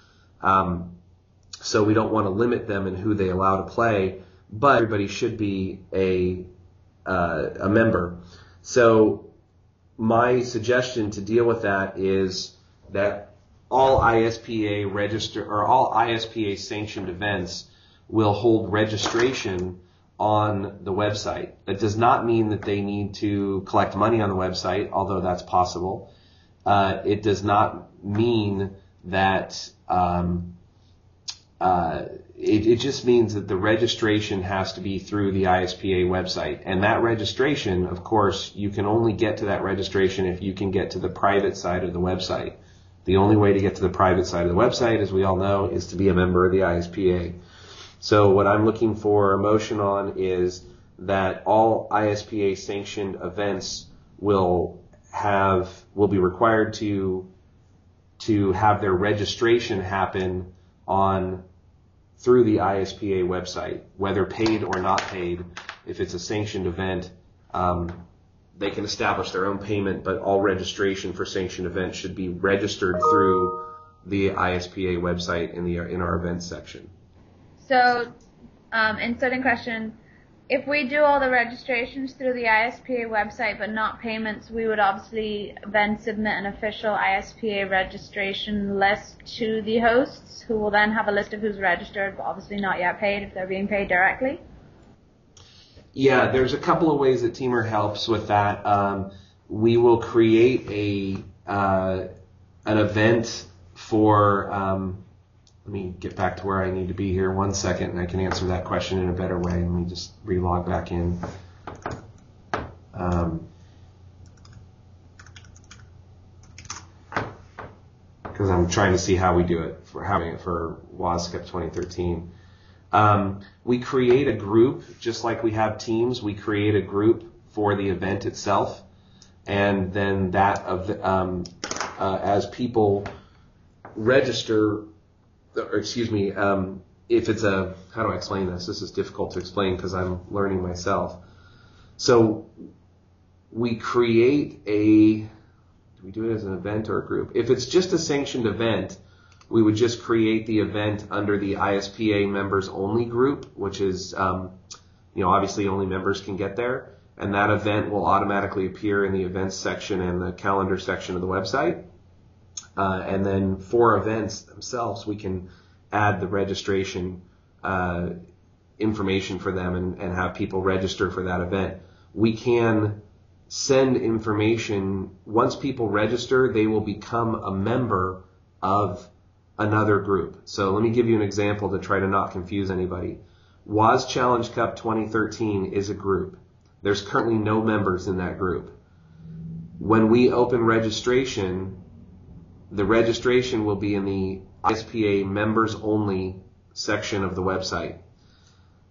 So we don't want to limit them in who they allow to play, but everybody should be a member. So my suggestion to deal with that is that all ISPA all ISPA sanctioned events will hold registration on the website. That does not mean that they need to collect money on the website, although that's possible. It does not mean that it just means that the registration has to be through the ISPA website. And that registration, of course, you can only get to that registration if you can get to the private side of the website. The only way to get to the private side of the website, as we all know, is to be a member of the ISPA. So what I'm looking for a motion on is that all ISPA sanctioned events will be required to have their registration happen through the ISPA website, whether paid or not paid. If it's a sanctioned event, they can establish their own payment, but all registration for sanctioned events should be registered through the ISPA website in our events section. So, inserting question, if we do all the registrations through the ISPA website but not payments, we would obviously then submit an official ISPA registration list to the hosts, who will then have a list of who's registered but obviously not yet paid if they're being paid directly? Yeah, there's a couple of ways that Teamer helps with that. We will create an event for. Let me get back to where I need to be here. 1 second, and I can answer that question in a better way. Let me just relog back in. Because I'm trying to see how we do it for having it for WASCP 2013. We create a group, just like we have teams. We create a group for the event itself, and then as people register, if it's how do I explain this? This is difficult to explain because I'm learning myself. So we create do we do it as an event or a group? If it's just a sanctioned event, we would just create the event under the ISPA members only group, which is, obviously only members can get there. And that event will automatically appear in the events section and the calendar section of the website. And then for events themselves, we can add the registration information for them and have people register for that event. We can send information. Once people register, they will become a member of another group. So let me give you an example to try to not confuse anybody. WAS Challenge Cup 2013 is a group. There's currently no members in that group. When we open registration, the registration will be in the ISPA members only section of the website.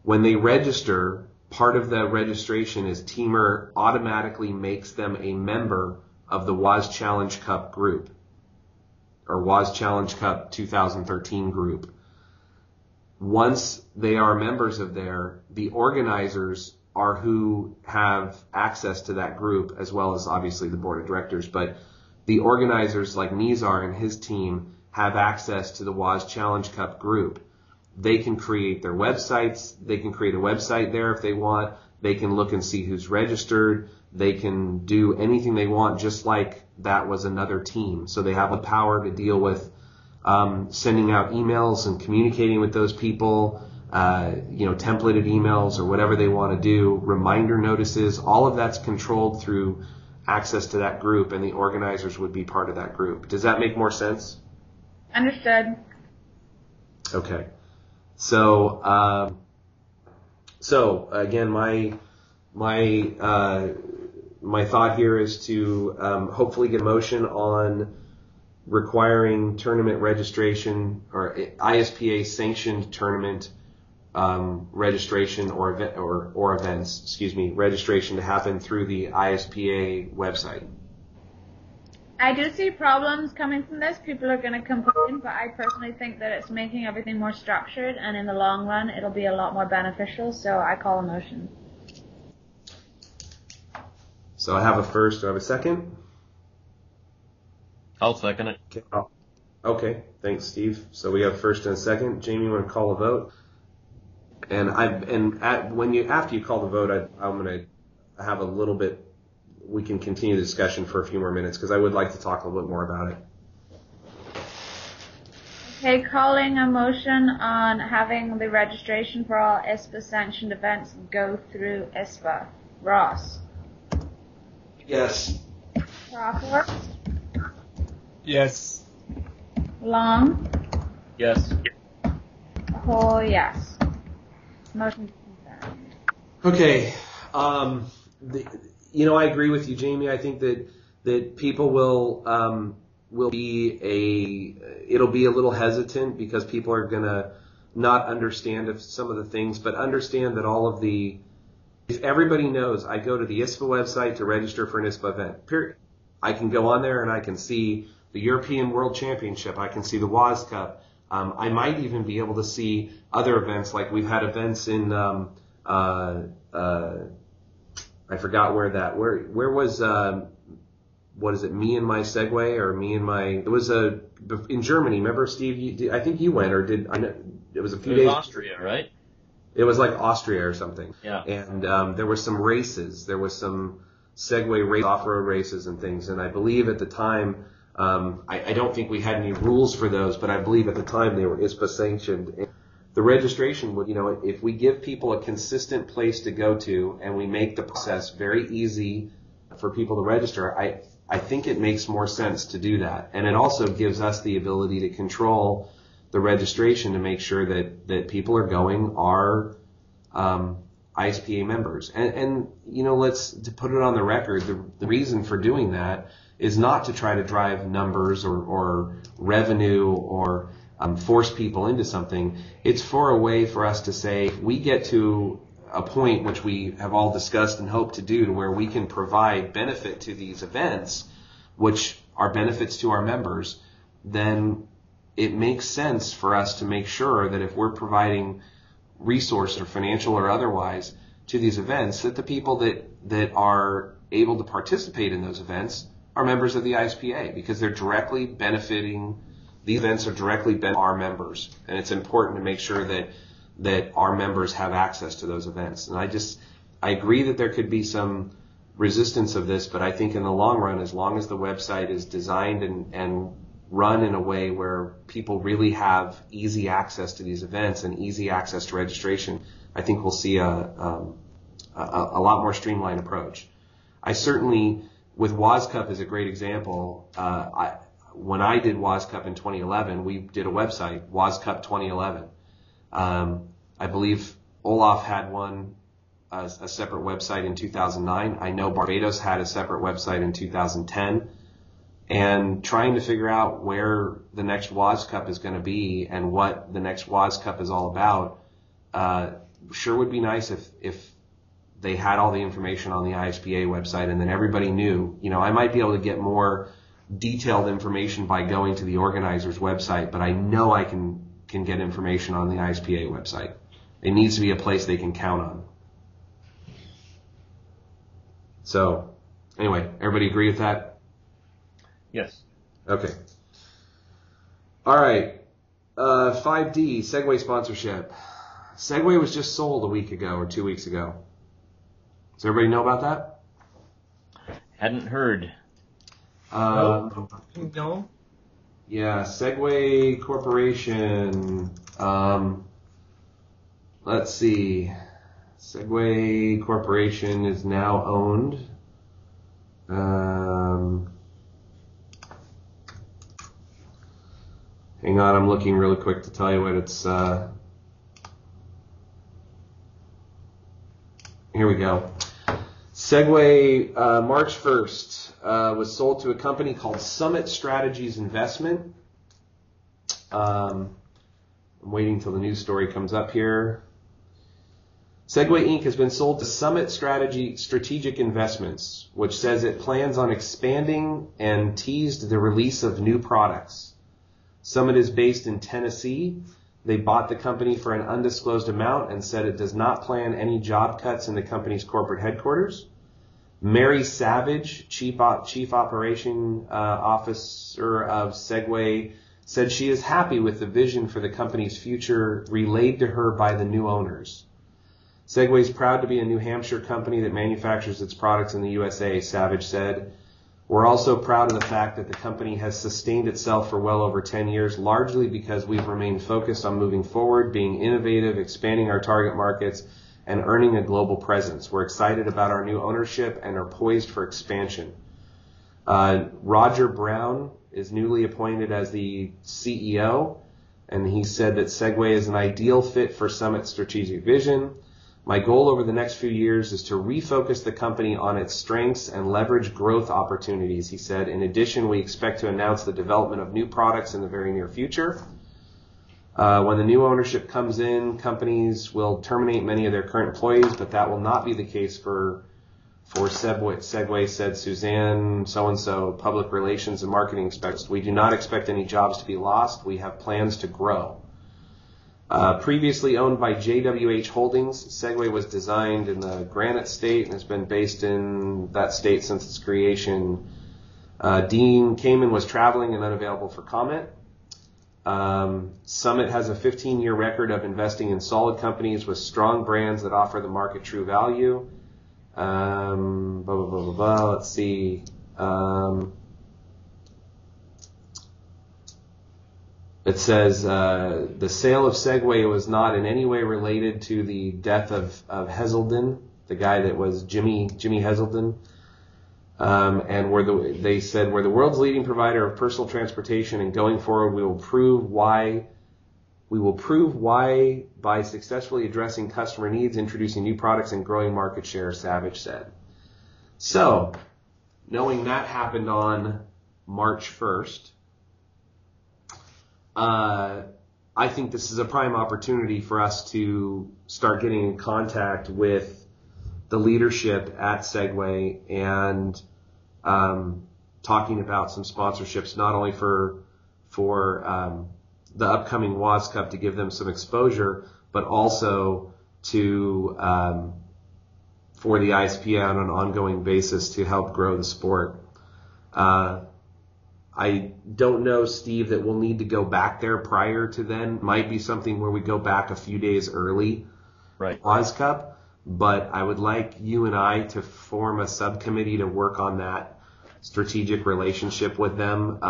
When they register, part of the registration is Teamer automatically makes them a member of the WAS Challenge Cup group, or WAS Challenge Cup 2013 group. Once they are members of there, the organizers are who have access to that group, as well as obviously the board of directors. But the organizers like Nizar and his team have access to the WAS Challenge Cup group. They can create their websites. They can create a website there if they want. They can look and see who's registered. They can do anything they want, just like that was another team. So they have the power to deal with sending out emails and communicating with those people, templated emails or whatever they want to do, reminder notices. All of that's controlled through access to that group, and the organizers would be part of that group. Does that make more sense? Understood. Okay. So again, my thought here is to hopefully get a motion on requiring tournament registration or ISPA sanctioned tournament registration or events, registration to happen through the ISPA website. I do see problems coming from this. People are going to complain, but I personally think that it's making everything more structured, and in the long run, it'll be a lot more beneficial, so I call a motion. So I have a first. Do I have a second? I'll second it. Okay. Thanks, Steve. So we have first and a second. Jamie, you want to call a vote? After you call the vote, I'm going to have a little bit. We can continue the discussion for a few more minutes because I would like to talk a little bit more about it. Okay, calling a motion on having the registration for all ISPA sanctioned events go through ISPA. Ross. Yes. Crawford. Yes. Long. Yes. Oh, yes. Motion confirmed. Okay. I agree with you, Jamie. I think that people will it'll be a little hesitant because people are gonna not understand some of the things, but understand that if everybody knows I go to the ISPA website to register for an ISPA event, period. I can go on there and I can see the European World Championship. I can see the WAS Cup. I might even be able to see other events, like we've had events in I forgot where was what is it? Me and my Segway, or me and my. It was in Germany. Remember, Steve? I think you went, or did I? It was a few days. It was Austria, right? It was like Austria or something. Yeah. And there were some races. There was some Segway race, off-road races and things. And I believe at the time, I don't think we had any rules for those, but I believe at the time they were ISPA sanctioned. And the registration would, if we give people a consistent place to go to and we make the process very easy for people to register, I think it makes more sense to do that. And it also gives us the ability to control the registration to make sure that people are ISPA members. And to put it on the record, the reason for doing that is not to try to drive numbers or revenue or force people into something. It's for a way for us to say, we get to a point which we have all discussed and hope to do, to where we can provide benefit to these events, which are benefits to our members, then it makes sense for us to make sure that if we're providing resource or financial or otherwise to these events, that the people that are able to participate in those events are members of the ISPA, because they're directly benefiting. These events are directly benefiting our members, and it's important to make sure that our members have access to those events. And I agree that there could be some resistance of this, but I think in the long run, as long as the website is designed and run in a way where people really have easy access to these events and easy access to registration, I think we'll see a lot more streamlined approach. I certainly, with WAS Cup is a great example. When I did WAS Cup in 2011, we did a website, WAS Cup 2011. I believe Olaf had a separate website in 2009. I know Barbados had a separate website in 2010. And trying to figure out where the next WAS Cup is going to be and what the next WAS Cup is all about, sure would be nice if they had all the information on the ISPA website and then everybody knew. I might be able to get more detailed information by going to the organizer's website, but I know I can get information on the ISPA website. It needs to be a place they can count on. So, anyway, everybody agree with that? Yes. Okay. All right. 5D, Segway sponsorship. Segway was just sold a week ago or 2 weeks ago. Does everybody know about that? Hadn't heard. No. Yeah, Segway Corporation. Let's see. Segway Corporation is now owned. Hang on, I'm looking really quick to tell you what it's. Here we go. Segway, March 1st, was sold to a company called Summit Strategies Investment. I'm waiting till the news story comes up here. Segway Inc. has been sold to Summit Strategic Investments, which says it plans on expanding and teased the release of new products. Summit is based in Tennessee. They bought the company for an undisclosed amount and said it does not plan any job cuts in the company's corporate headquarters. Mary Savage, Chief Operation Officer of Segway, said she is happy with the vision for the company's future relayed to her by the new owners. Segway is proud to be a New Hampshire company that manufactures its products in the USA, Savage said. We're also proud of the fact that the company has sustained itself for well over 10 years, largely because we've remained focused on moving forward, being innovative, expanding our target markets, and earning a global presence. We're excited about our new ownership and are poised for expansion. Roger Brown is newly appointed as the CEO, and he said that Segway is an ideal fit for Summit's strategic vision. My goal over the next few years is to refocus the company on its strengths and leverage growth opportunities, he said. In addition, we expect to announce the development of new products in the very near future. When the new ownership comes in, companies will terminate many of their current employees, but that will not be the case for Segway, said Suzanne so-and-so, public relations and marketing specialist. We do not expect any jobs to be lost. We have plans to grow. Previously owned by JWH Holdings, Segway was designed in the Granite State and has been based in that state since its creation. Dean Kamen was traveling and unavailable for comment. Summit has a 15-year record of investing in solid companies with strong brands that offer the market true value. Let's see. It says the sale of Segway was not in any way related to the death of Heselden, the guy that was Jimmy Heselden. And they said we're the world's leading provider of personal transportation, and going forward we will prove why by successfully addressing customer needs, introducing new products, and growing market share, Savage said. So, knowing that happened on March 1st, I think this is a prime opportunity for us to start getting in contact with the leadership at Segway and talking about some sponsorships, not only for the upcoming WAS Cup to give them some exposure, but also to for the ISPA on an ongoing basis to help grow the sport. I don't know, Steve, that we'll need to go back there prior to then. Might be something where we go back a few days early, right? WAS Cup, but I would like you and I to form a subcommittee to work on that strategic relationship with them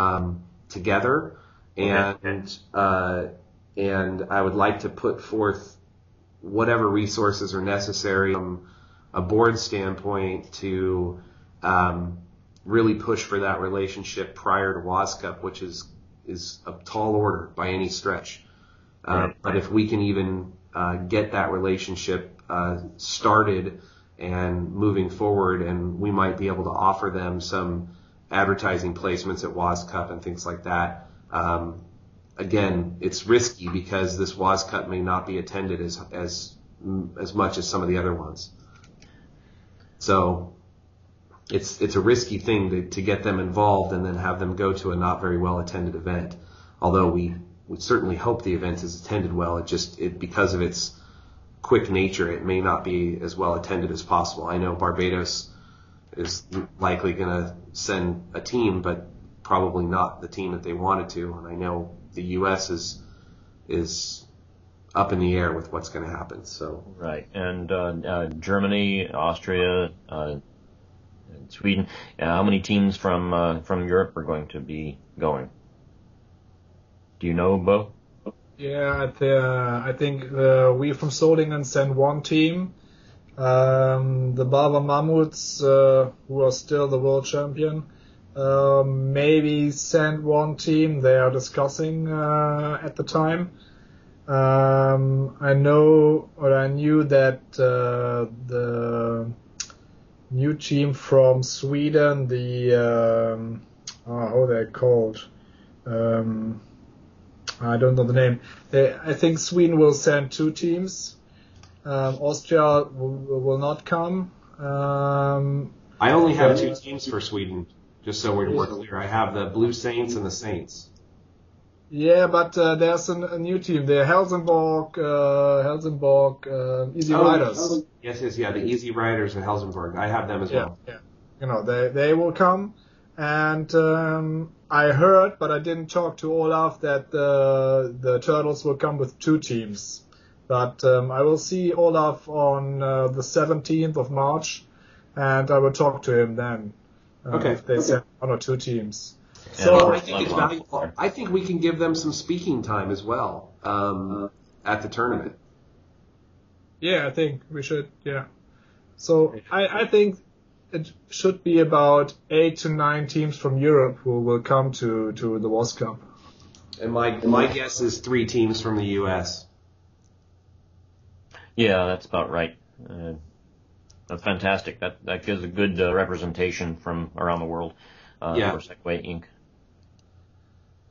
together, and I would like to put forth whatever resources are necessary from a board standpoint to really push for that relationship prior to WAS Cup, which is a tall order by any stretch. But if we can even get that relationship started and moving forward, and we might be able to offer them some advertising placements at WAS Cup and things like that. Again, it's risky because this WAS Cup may not be attended as much as some of the other ones. So it's a risky thing to get them involved and then have them go to a not very well attended event. Although we certainly hope the event is attended well, because of its quick nature, it may not be as well attended as possible. I know Barbados is likely going to send a team, but probably not the team that they wanted to. And I know the U.S. is is up in the air with what's going to happen. So right, and Germany, Austria, and Sweden. How many teams from Europe are going to be going? Do you know, Bo? Yeah, I think we from Solingen send one team. The Bava Mammuts, who are still the world champion, maybe send one team. They are discussing at the time. I knew that the new team from Sweden, how they're called, I don't know the name. I think Sweden will send two teams. Austria will not come. I only have two teams for Sweden, just so we're clear. I have the Blue Saints and the Saints. Yeah, but there's a new team. The Helsingborg Easy Riders. Yes, the Easy Riders of Helsingborg. I have them as well. Yeah. They will come, and I heard, but I didn't talk to Olaf, that the Turtles will come with two teams. But I will see Olaf on the 17th of March, and I will talk to him then. If they send one or two teams. So I think it's valuable. I think we can give them some speaking time as well at the tournament. Yeah, I think we should. Yeah. So I think it should be about 8 to 9 teams from Europe who will come to the WOS Cup. And my guess is 3 teams from the U.S. Yeah, that's about right. That's fantastic. That gives a good representation from around the world for Segway Inc.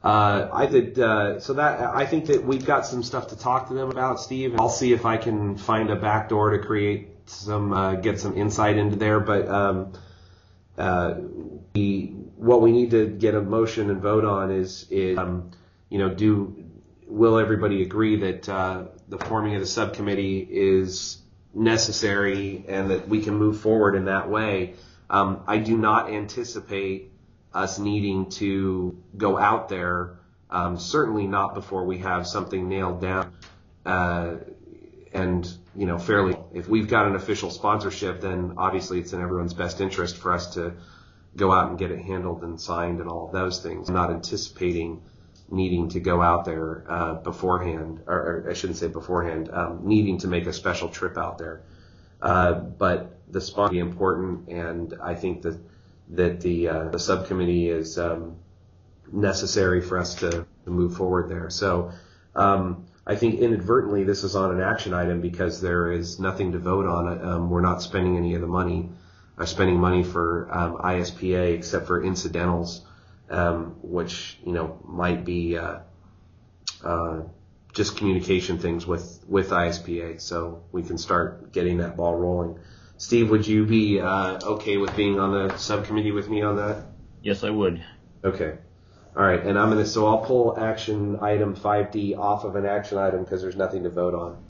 I think that we've got some stuff to talk to them about, Steve. And I'll see if I can find a back door to create get some insight into there. But what we need to get a motion and vote on is will everybody agree that the forming of the subcommittee is necessary and that we can move forward in that way? I do not anticipate us needing to go out there, certainly not before we have something nailed down, and fairly. If we've got an official sponsorship, then obviously it's in everyone's best interest for us to go out and get it handled and signed and all of those things. I'm not anticipating needing to go out there beforehand, or I shouldn't say beforehand, needing to make a special trip out there. But the sponsor will be important, and I think that the subcommittee is necessary for us to move forward there. So I think inadvertently this is on an action item because there is nothing to vote on. We're not spending any of the money, spending money for ISPA except for incidentals, which might be just communication things with ISPA, so we can start getting that ball rolling. Steve, would you be okay with being on the subcommittee with me on that? Yes, I would. Okay. All right, and I'll pull action item 5D off of an action item because there's nothing to vote on.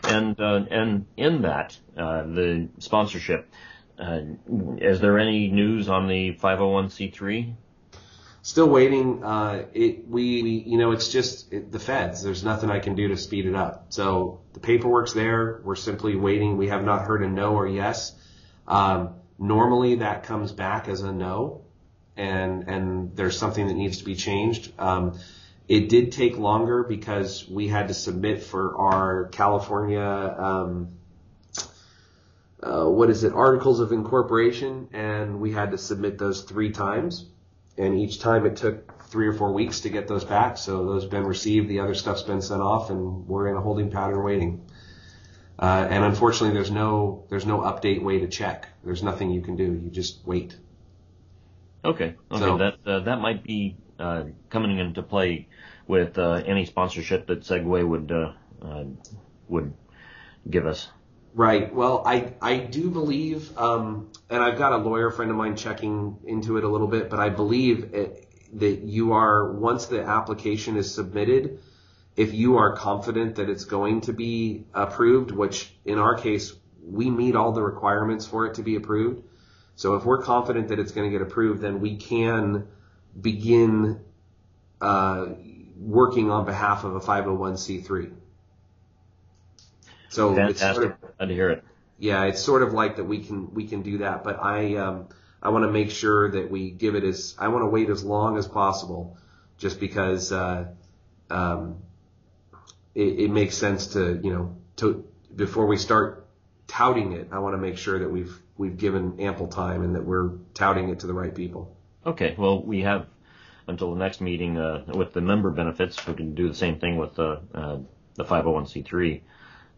And in that, the sponsorship, is there any news on the 501c3? Still waiting. It's just the feds. There's nothing I can do to speed it up. So the paperwork's there. We're simply waiting. We have not heard a no or yes. Normally that comes back as a no, and there's something that needs to be changed. It did take longer because we had to submit for our California, articles of incorporation, and we had to submit those 3 times. And each time it took 3 or 4 weeks to get those back. So those have been received. The other stuff's been sent off, and we're in a holding pattern waiting. And unfortunately, there's no update way to check. There's nothing you can do. You just wait. Okay. So, that might be coming into play with any sponsorship that Segway would give us. Right. Well, I do believe, and I've got a lawyer friend of mine checking into it a little bit, but I believe that you are, once the application is submitted, if you are confident that it's going to be approved, which in our case, we meet all the requirements for it to be approved. So if we're confident that it's going to get approved, then we can begin working on behalf of a 501c3. So Fantastic. it's sort of, Glad to hear it. yeah, it's sort of like that we can do that, but I want to make sure that we give it I want to wait as long as possible, just because it makes sense to before we start touting it. I want to make sure that we've given ample time and that we're touting it to the right people. Okay. Well, we have until the next meeting with the member benefits. We can do the same thing with the 501c3.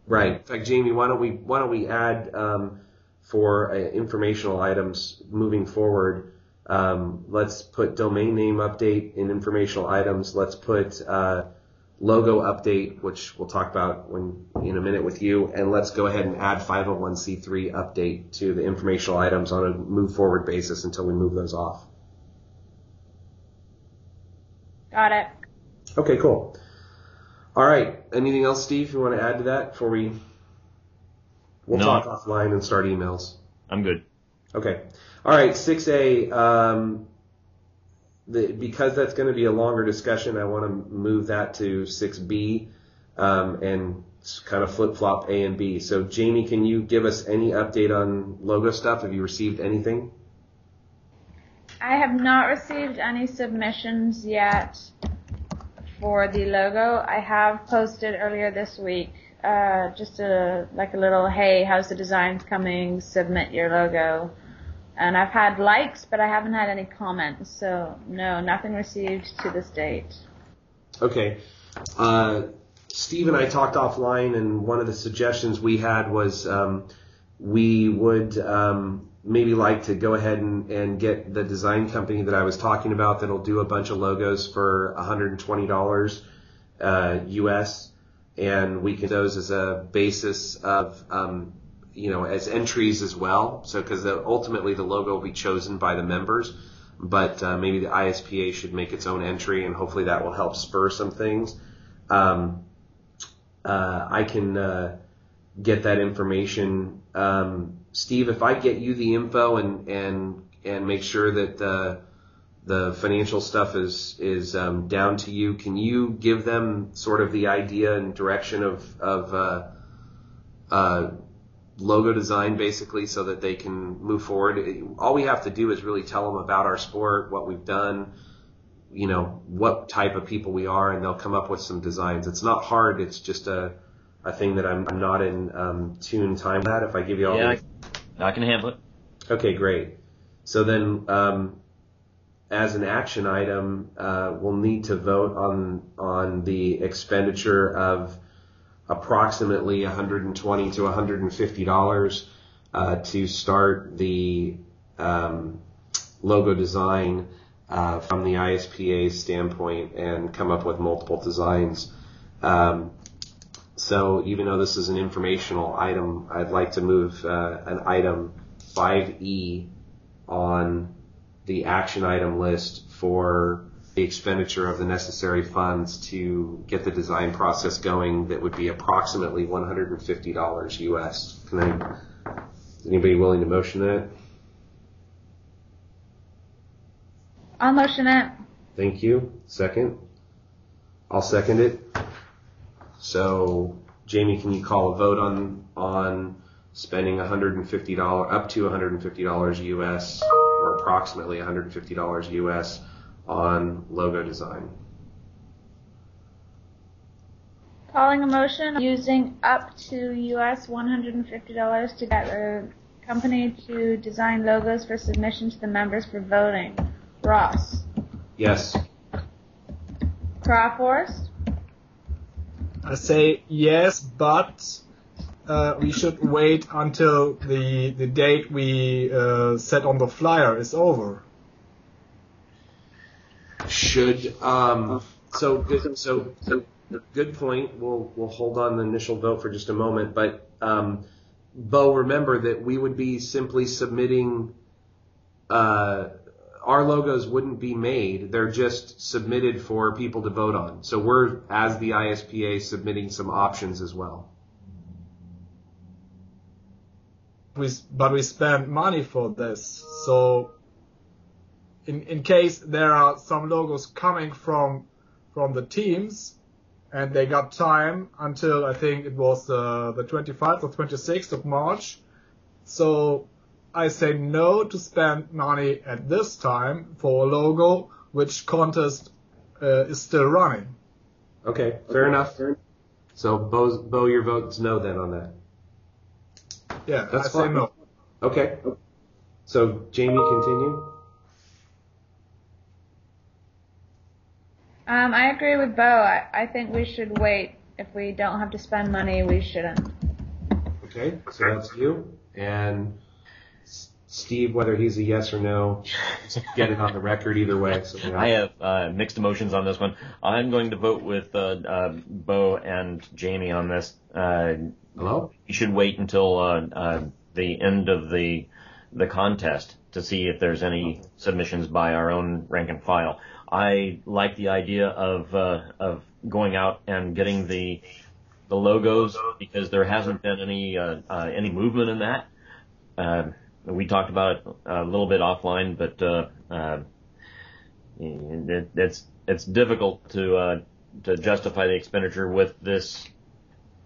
Right. In fact, Jamie, why don't we add for informational items moving forward? Let's put domain name update in informational items. Let's put logo update, which we'll talk about in a minute with you, and let's go ahead and add 501c3 update to the informational items on a move forward basis until we move those off. Got it. Okay, cool. All right. Anything else, Steve, you want to add to that before we'll No. talk offline and start emails? I'm good. Okay. All right. 6A, because that's going to be a longer discussion, I want to move that to 6B and kind of flip-flop A and B. So, Jamie, can you give us any update on logo stuff? Have you received anything? I have not received any submissions yet for the logo. I have posted earlier this week just a little, hey, how's the designs coming? Submit your logo. And I've had likes, but I haven't had any comments. So, no, nothing received to this date. Okay. Steve and I talked offline, and one of the suggestions we had was we would maybe like to go ahead and get the design company that I was talking about that'll do a bunch of logos for $120 US, and we can those as a basis of as entries as well. So because ultimately the logo will be chosen by the members, but maybe the ISPA should make its own entry, and hopefully that will help spur some things. I can get that information. Steve, if I get you the info and make sure that the financial stuff is down to you, can you give them sort of the idea and direction of logo design, basically, so that they can move forward? All we have to do is really tell them about our sport, what we've done, what type of people we are, and they'll come up with some designs. It's not hard. It's just a thing that I'm not in tune time with that. If I give you all I can handle it. Okay, great. So then, as an action item, we'll need to vote on the expenditure of approximately $120 to $150 to start the logo design from the ISPA standpoint and come up with multiple designs. So even though this is an informational item, I'd like to move an item 5E on the action item list for the expenditure of the necessary funds to get the design process going. That would be approximately $150 US. Is anybody willing to motion that? I'll motion it. Thank you. Second? I'll second it. So, Jamie, can you call a vote on spending $150 up to $150 US, or approximately $150 US on logo design? Calling a motion using up to US $150 to get a company to design logos for submission to the members for voting. Ross. Yes. Crawforst. I say yes, but we should wait until the date we set on the flyer is over. Should so good point. We'll hold on the initial vote for just a moment, but Bo, remember that we would be simply submitting. Our logos wouldn't be made. They're just submitted for people to vote on. So we're, as the ISPA, submitting some options as well. But we spend money for this. So in case there are some logos coming from from the teams, and they got time until I think it was the 25th or 26th of March. So I say no to spend money at this time for a logo which contest is still running. Okay, fair enough. So Bo, your vote's no then on that. Yeah, That's I say fine. no. Okay. So Jamie, continue. I agree with Bo. I think we should wait. If we don't have to spend money, we shouldn't. Okay, so that's you. And Steve, whether he's a yes or no, get it on the record either way. So, you know. I have mixed emotions on this one. I'm going to vote with Bo and Jamie on this. Hello? You should wait until the end of the contest to see if there's any submissions by our own rank and file. I like the idea of going out and getting the logos because there hasn't been any movement in that. We talked about it a little bit offline, but it's difficult to justify the expenditure with this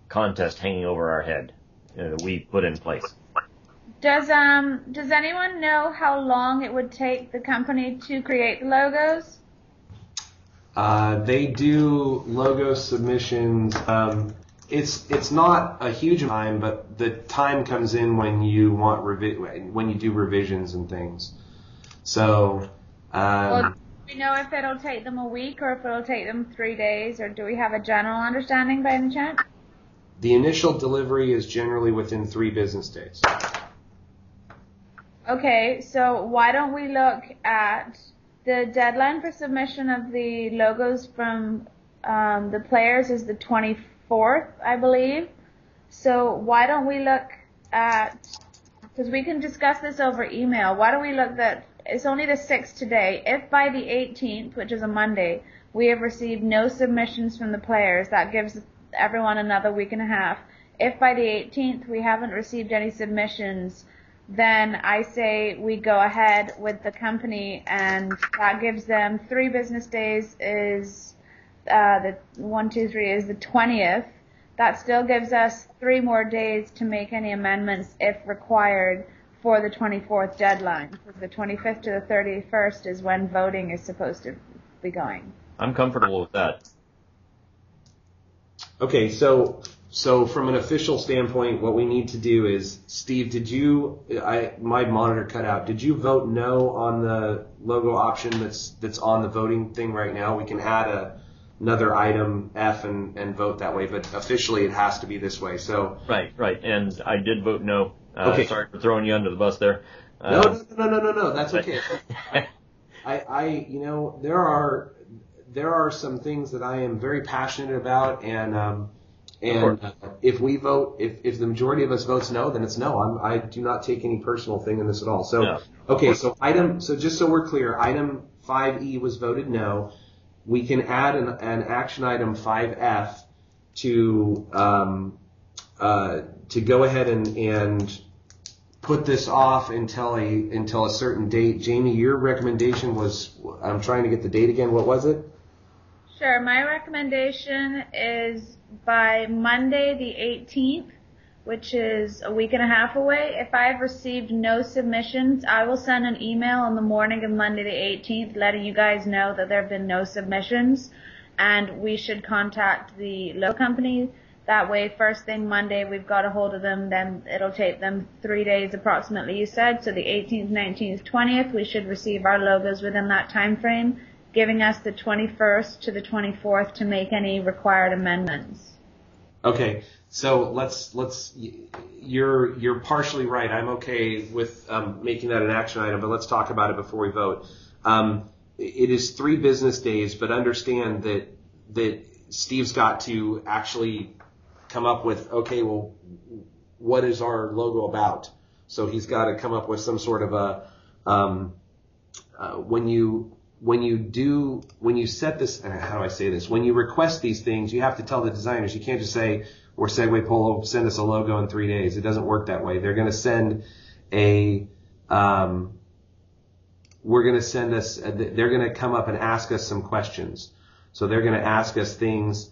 contest hanging over our head that we put in place. Does anyone know how long it would take the company to create the logos? They do logo submissions. It's not a huge time, but the time comes in when you want when you do revisions and things. So, Well, do we know if it'll take them a week or if it'll take them 3 days, or do we have a general understanding by any chance? the initial delivery is generally within 3 business days. Okay, so why don't we look at the deadline for submission of the logos from the players is the 24th, I believe. So why don't we look at, because we can discuss this over email, why don't we look that it's only the 6th today. If by the 18th, which is a Monday, we have received no submissions from the players, that gives everyone another week and a half. If by the 18th we haven't received any submissions, then I say we go ahead with the company, and that gives them 3 business days is the 1, 2, 3 is the 20th. That still gives us 3 more days to make any amendments if required for the 24th deadline. Because the 25th to the 31st is when voting is supposed to be going. I'm comfortable with that. Okay, so from an official standpoint, what we need to do is, Steve, my monitor cut out. Did you vote no on the logo option that's on the voting thing right now? We can add another item F and vote that way, but officially it has to be this way. So Right, and I did vote no. Okay. Sorry for throwing you under the bus there. No, that's okay. There are some things that I am very passionate about, and if we vote, if the majority of us votes no, then it's no. I do not take any personal thing in this at all. So, No. okay, so just so we're clear, item 5E was voted no. We can add an action item 5F to go ahead and put this off until a certain date. Jamie, your recommendation was, I'm trying to get the date again. What was it? Sure, my recommendation is by Monday the 18th, which is a week and a half away. If I have received no submissions, I will send an email on the morning of Monday the 18th letting you guys know that there have been no submissions, and we should contact the logo company. That way, first thing Monday, we've got a hold of them, then it'll take them 3 days approximately, you said. So the 18th, 19th, 20th, we should receive our logos within that time frame, giving us the 21st to the 24th to make any required amendments. Okay. So you're partially right. I'm okay with making that an action item, but let's talk about it before we vote. It is 3 business days, but understand that Steve's got to actually come up with, okay, well, what is our logo about? So he's got to come up with some sort of when you set this, how do I say this? When you request these things, you have to tell the designers. You can't just say, we're Segway Polo, send us a logo in 3 days. It doesn't work that way. They're going to send they're going to come up and ask us some questions. So they're going to ask us things,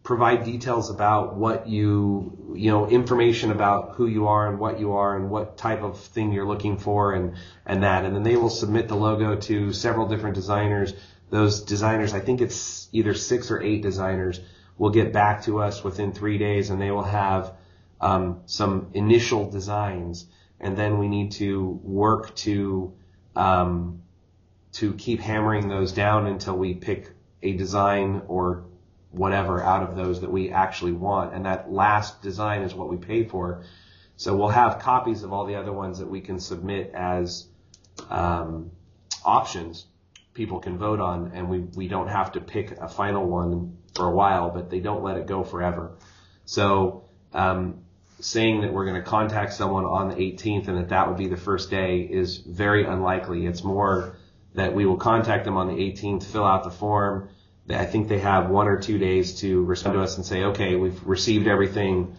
provide details about what information about who you are and what type of thing you're looking for and that. And then they will submit the logo to several different designers. Those designers, I think it's either 6 or 8 designers, will get back to us within 3 days, and they will have some initial designs. And then we need to work to keep hammering those down until we pick a design or whatever out of those that we actually want. And that last design is what we pay for. So we'll have copies of all the other ones that we can submit as options people can vote on, and we don't have to pick a final one for a while, but they don't let it go forever. So saying that we're going to contact someone on the 18th and that would be the first day is very unlikely. It's more that we will contact them on the 18th, fill out the form. I think they have 1 or 2 days to respond to us and say, okay, we've received everything.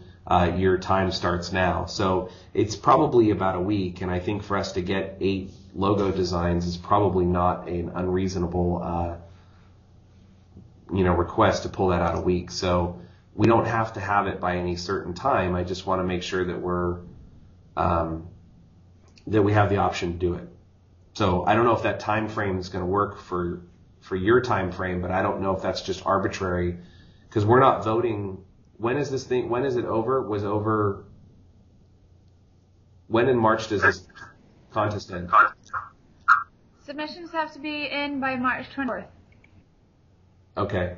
Your time starts now. So it's probably about a week, and I think for us to get 8 logo designs is probably not an unreasonable request to pull that out a week. So we don't have to have it by any certain time. I just want to make sure that that we have the option to do it. So I don't know if that time frame is going to work for your time frame, but I don't know if that's just arbitrary, because we're not voting. When is it over? When in March does this contest end? Submissions have to be in by March 24th. Okay.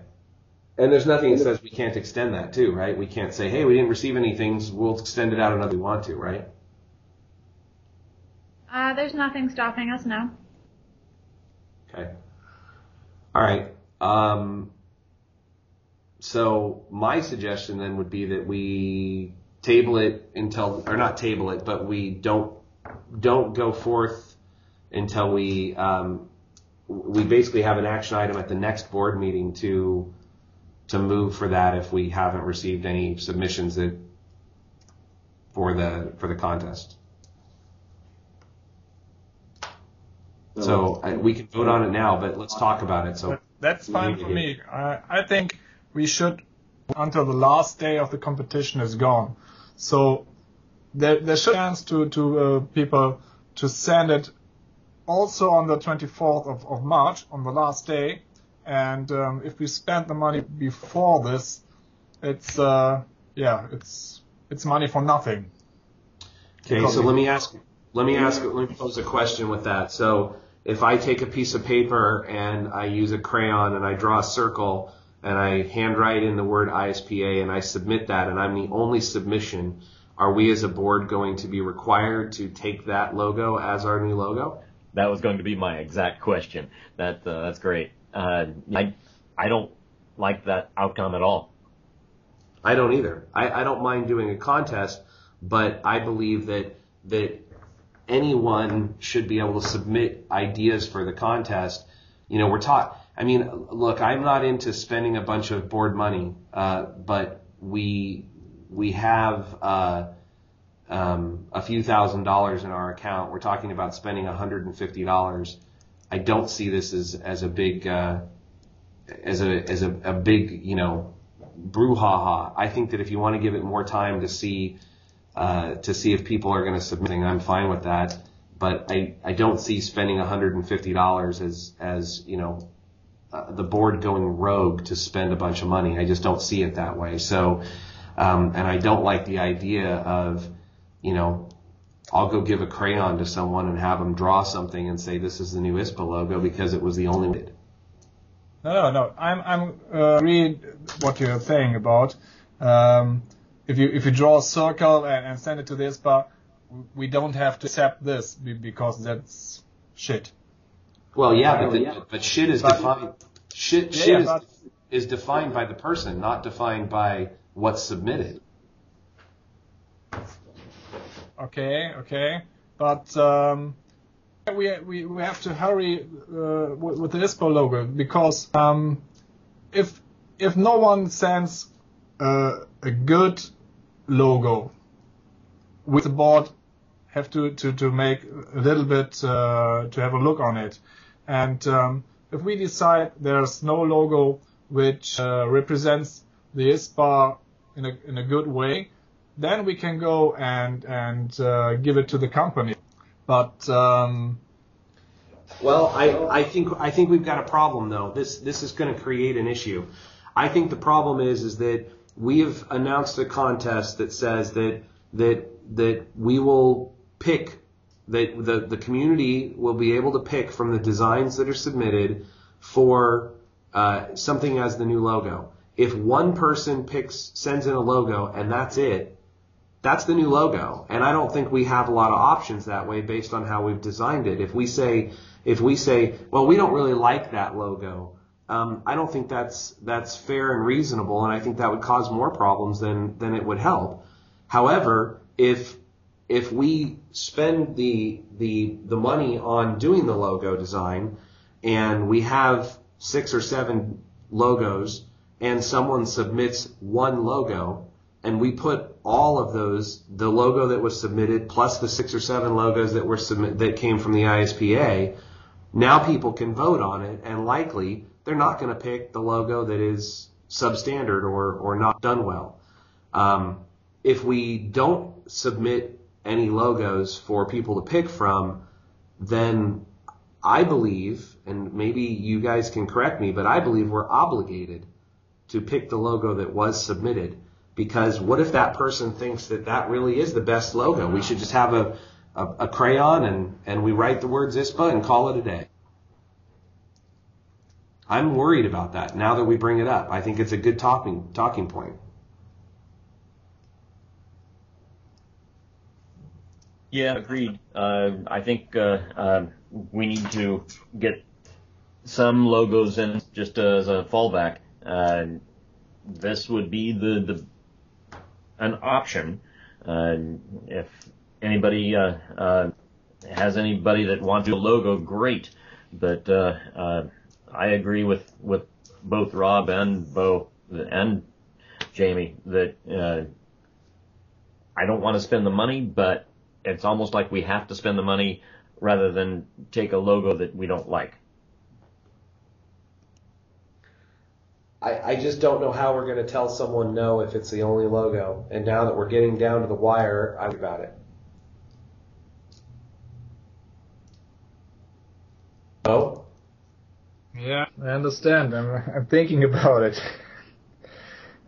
And there's nothing that says we can't extend that too, right? We can't say, hey, we didn't receive anything, so we'll extend it out another we want to, right? There's nothing stopping us now. Okay. All right. So my suggestion then would be that we table it until, or not table it, but we don't go forth until we basically have an action item at the next board meeting to move for that if we haven't received any submissions for the contest. So we can vote on it now, but let's talk about it. So that's fine for me. I think we should until the last day of the competition is gone. So there should be a chance to people to send it also on the 24th of March on the last day. And if we spend the money before this, it's money for nothing. Okay, so let me pose a question with that. So if I take a piece of paper and I use a crayon and I draw a circle and I handwrite in the word ISPA and I submit that, and I'm the only submission, are we as a board going to be required to take that logo as our new logo? That was going to be my exact question. That's great. I don't like that outcome at all. I don't either. I don't mind doing a contest, but I believe that anyone should be able to submit ideas for the contest. We're taught. I mean, look, I'm not into spending a bunch of board money, but we have a few $1,000s in our account. We're talking about spending $150. I don't see this as a big brouhaha. I think that if you want to give it more time to see if people are going to submit, I'm fine with that. But I don't see spending $150 as the board going rogue to spend a bunch of money. I just don't see it that way. So, and I don't like the idea of, I'll go give a crayon to someone and have them draw something and say this is the new ISPA logo because it was the only one. No. I'm read what you're saying about. If you draw a circle and send it to the ISPA, we don't have to accept this because that's shit. Well, yeah, but shit is defined. Shit is defined by the person, not defined by what's submitted. Okay, but we have to hurry with the ISPA logo because if no one sends a good logo, with the board have to make a little bit to have a look on it, and if we decide there's no logo which represents the ISPA in a good way, then we can go and give it to the company. But well, I think we've got a problem though. This is going to create an issue. I think the problem is that we have announced a contest that says that we will pick, that the community will be able to pick from the designs that are submitted for something as the new logo. If one person sends in a logo and that's it, that's the new logo. And I don't think we have a lot of options that way based on how we've designed it. If we say, well, we don't really like that logo, I don't think that's fair and reasonable, and I think that would cause more problems than it would help. However, if we spend the money on doing the logo design and we have 6 or 7 logos and someone submits one logo and we put all of those, the logo that was submitted plus the 6 or 7 logos that came from the ISPA, now people can vote on it, and likely they're not going to pick the logo that is substandard or not done well. If we don't submit any logos for people to pick from, then I believe, and maybe you guys can correct me, but I believe we're obligated to pick the logo that was submitted. Because what if that person thinks that really is the best logo? We should just have a crayon and we write the words ISPA and call it a day. I'm worried about that now that we bring it up. I think it's a good talking point. Yeah, agreed. I think we need to get some logos in just as a fallback. This would be an option. If anybody has anybody that wants a logo, great. But I agree with both Rob and Bo and Jamie that I don't want to spend the money, but it's almost like we have to spend the money rather than take a logo that we don't like. I just don't know how we're going to tell someone no if it's the only logo. And now that we're getting down to the wire, I'm about it. Oh? Yeah, I understand. I'm thinking about it.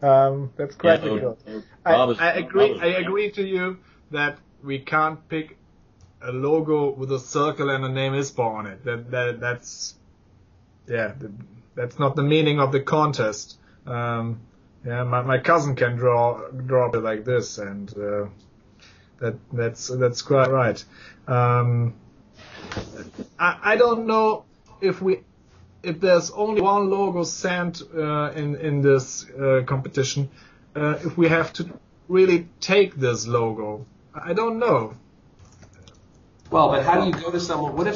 That's quite difficult. I agree to you that we can't pick a logo with a circle and the name ISPA on it. That's not the meaning of the contest. My cousin can draw it like this, and that's quite right. I don't know if there's only one logo sent in this competition, if we have to really take this logo. I don't know. Well, but how do you go to someone? What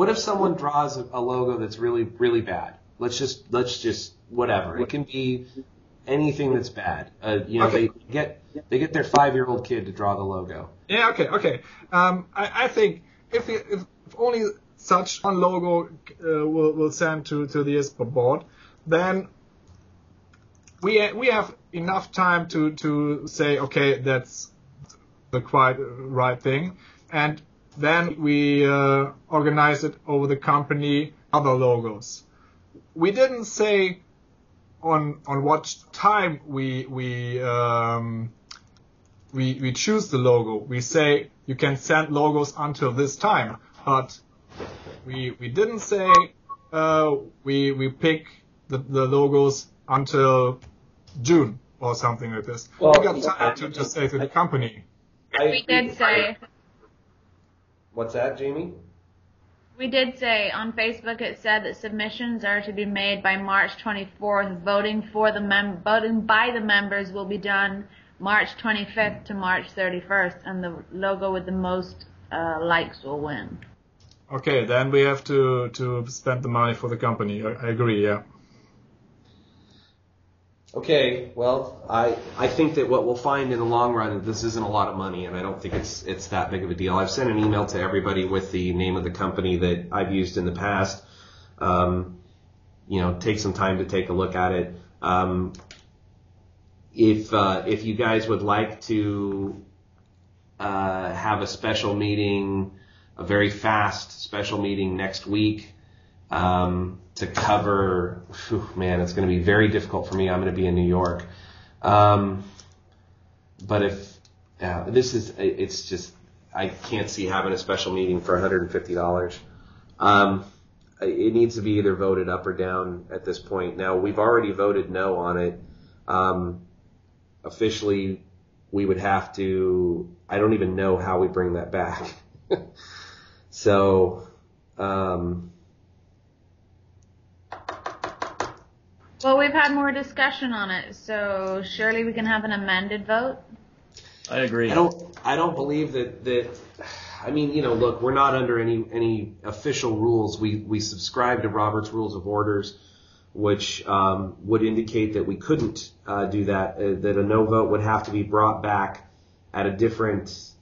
if someone draws a logo that's really, really bad? Let's just whatever. It can be anything that's bad. Okay. They get their 5-year-old kid to draw the logo. Yeah. Okay. I think if only such one logo will send to the ISPA board, then we have enough time to say, okay, that's the quite right thing, and then we organize it over the company other logos. We didn't say on what time we choose the logo. We say you can send logos until this time, but we didn't say we pick the logos until June or something like this. Well, we got time to just say to the company. We did say. What's that, Jamie? We did say on Facebook. It said that submissions are to be made by March 24th. Voting by the members will be done March 25th to March 31st, and the logo with the most likes will win. Okay, then we have to spend the money for the company. I agree. Yeah. Okay, well, I think that what we'll find in the long run is this isn't a lot of money, and I don't think it's that big of a deal. I've sent an email to everybody with the name of the company that I've used in the past. take some time to take a look at it. If you guys would like to have a special meeting, a very fast special meeting next week to cover, it's going to be very difficult for me. I'm going to be in New York. But if it's just, I can't see having a special meeting for $150. It needs to be either voted up or down at this point. Now, we've already voted no on it. Officially, we would have to, I don't even know how we bring that back. So, well, we've had more discussion on it, so surely we can have an amended vote. I agree. I don't believe that, look, we're not under any official rules. We subscribe to Robert's Rules of Orders, which would indicate that we couldn't do that. That a no vote would have to be brought back at a different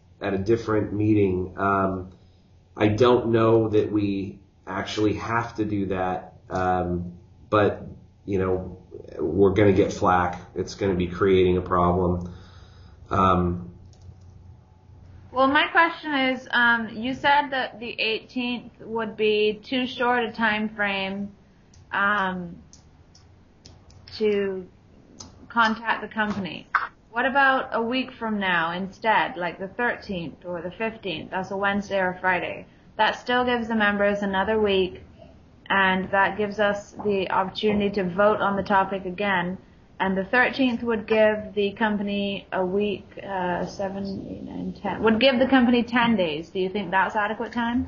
meeting. I don't know that we actually have to do that, but we're going to get flack. It's going to be creating a problem. Well, my question is, you said that the 18th would be too short a time frame to contact the company. What about a week from now instead, like the 13th or the 15th? That's a Wednesday or a Friday. That still gives the members another week, and that gives us the opportunity to vote on the topic again. And the 13th would give the company a week, 7, 8, 9, 10. Would give the company 10 days. Do you think that's adequate time?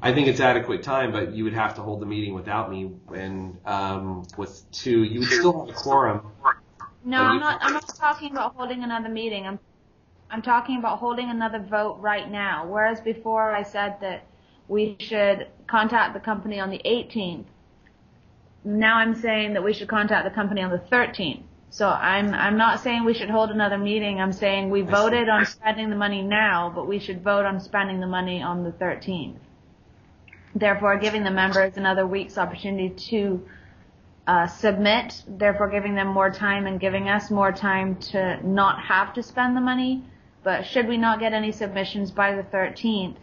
I think it's adequate time, but you would have to hold the meeting without me, and with two, you would still have a quorum. No, I'm not talking about holding another meeting. I'm talking about holding another vote right now. Whereas before I said that we should contact the company on the 18th. Now I'm saying that we should contact the company on the 13th. So I'm not saying we should hold another meeting. I'm saying we voted on spending the money now, but we should vote on spending the money on the 13th. Therefore, giving the members another week's opportunity to submit, therefore giving them more time and giving us more time to not have to spend the money. But should we not get any submissions by the 13th,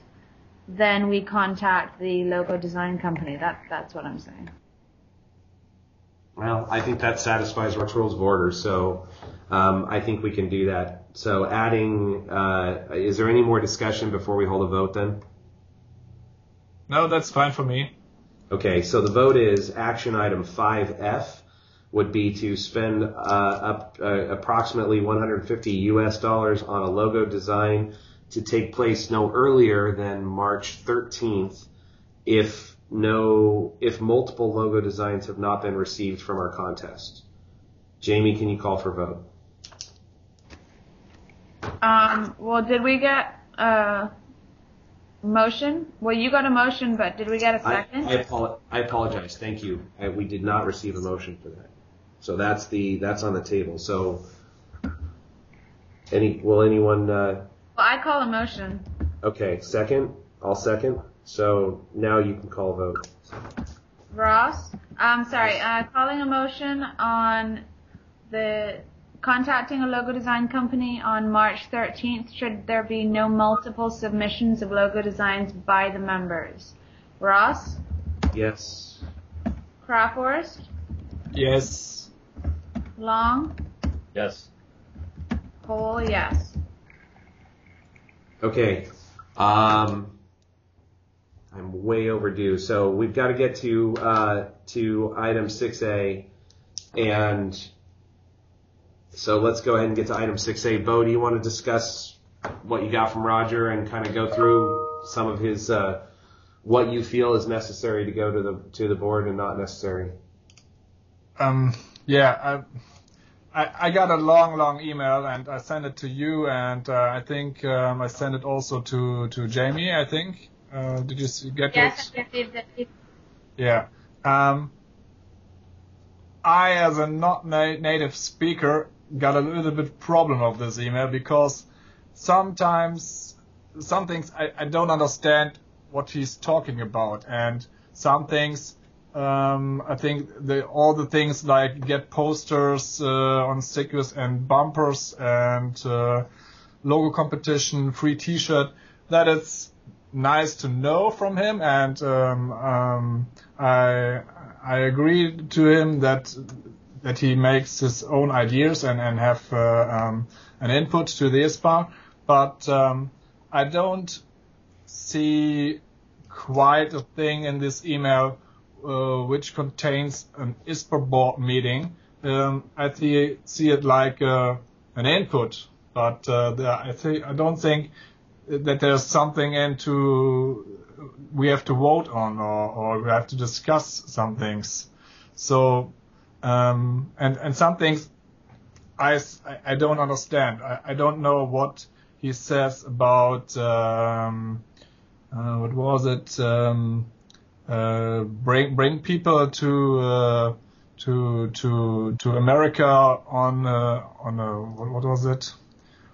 then we contact the logo design company. That's what I'm saying. Well, I think that satisfies Robert's Rules of Order, so I think we can do that. So adding, is there any more discussion before we hold a vote then? No, that's fine for me. Okay, so the vote is action item 5F would be to spend approximately $150 on a logo design to take place no earlier than March 13th if multiple logo designs have not been received from our contest. Jamie, can you call for vote? Well, did we get a motion? Well, you got a motion, but did we get a second? I apologize. Thank you. We did not receive a motion for that. So that's on the table. So will anyone? Well, I call a motion. Okay, second. I'll second. So now you can call a vote. Ross? Calling a motion on the contacting a logo design company on March 13th should there be no multiple submissions of logo designs by the members. Ross? Yes. Crawforst? Yes. Long? Yes. Cole, yes. Okay. I'm way overdue. So we've got to get to item 6A, and so let's go ahead and get to item 6A. Bo, do you want to discuss what you got from Roger and kind of go through some of his what you feel is necessary to go to the board and not necessary? Yeah, I got a long email and I sent it to you, and I think I sent it also to Jamie, I think. Did you get it? Yes, I received it. Yeah. I, as a not native speaker, got a little bit problem of this email because sometimes some things I don't understand what he's talking about, and some things I think all the things like get posters on stickers and bumpers and logo competition, free T-shirt, that is nice to know from him, and I agree to him that he makes his own ideas and have an input to the ISPA, but I don't see quite a thing in this email which contains an ISPA board meeting. I see it like an input, but I don't think that there's something we have to vote on or we have to discuss some things. So and some things I don't understand. I don't know what he says about what was it? Bring people to America on a what was it?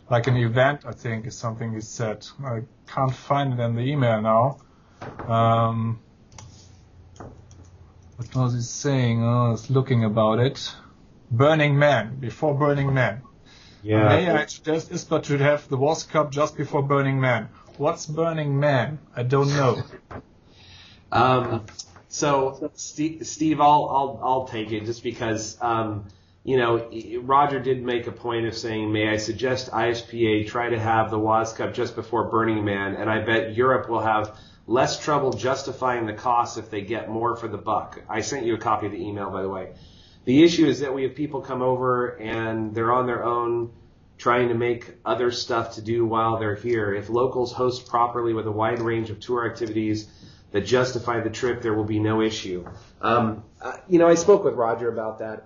Like an event, I think, is something he said. I can't find it in the email now. What was he saying? I was looking about it. Burning Man, before Burning Man. Yeah. May I suggest ISPA should have the WAS Cup just before Burning Man. What's Burning Man? I don't know. So Steve, I'll take it just because, Roger did make a point of saying, may I suggest ISPA try to have the WAS Cup just before Burning Man, and I bet Europe will have less trouble justifying the cost if they get more for the buck. I sent you a copy of the email, by the way. The issue is that we have people come over and they're on their own trying to make other stuff to do while they're here. If locals host properly with a wide range of tour activities that justify the trip, there will be no issue. I spoke with Roger about that.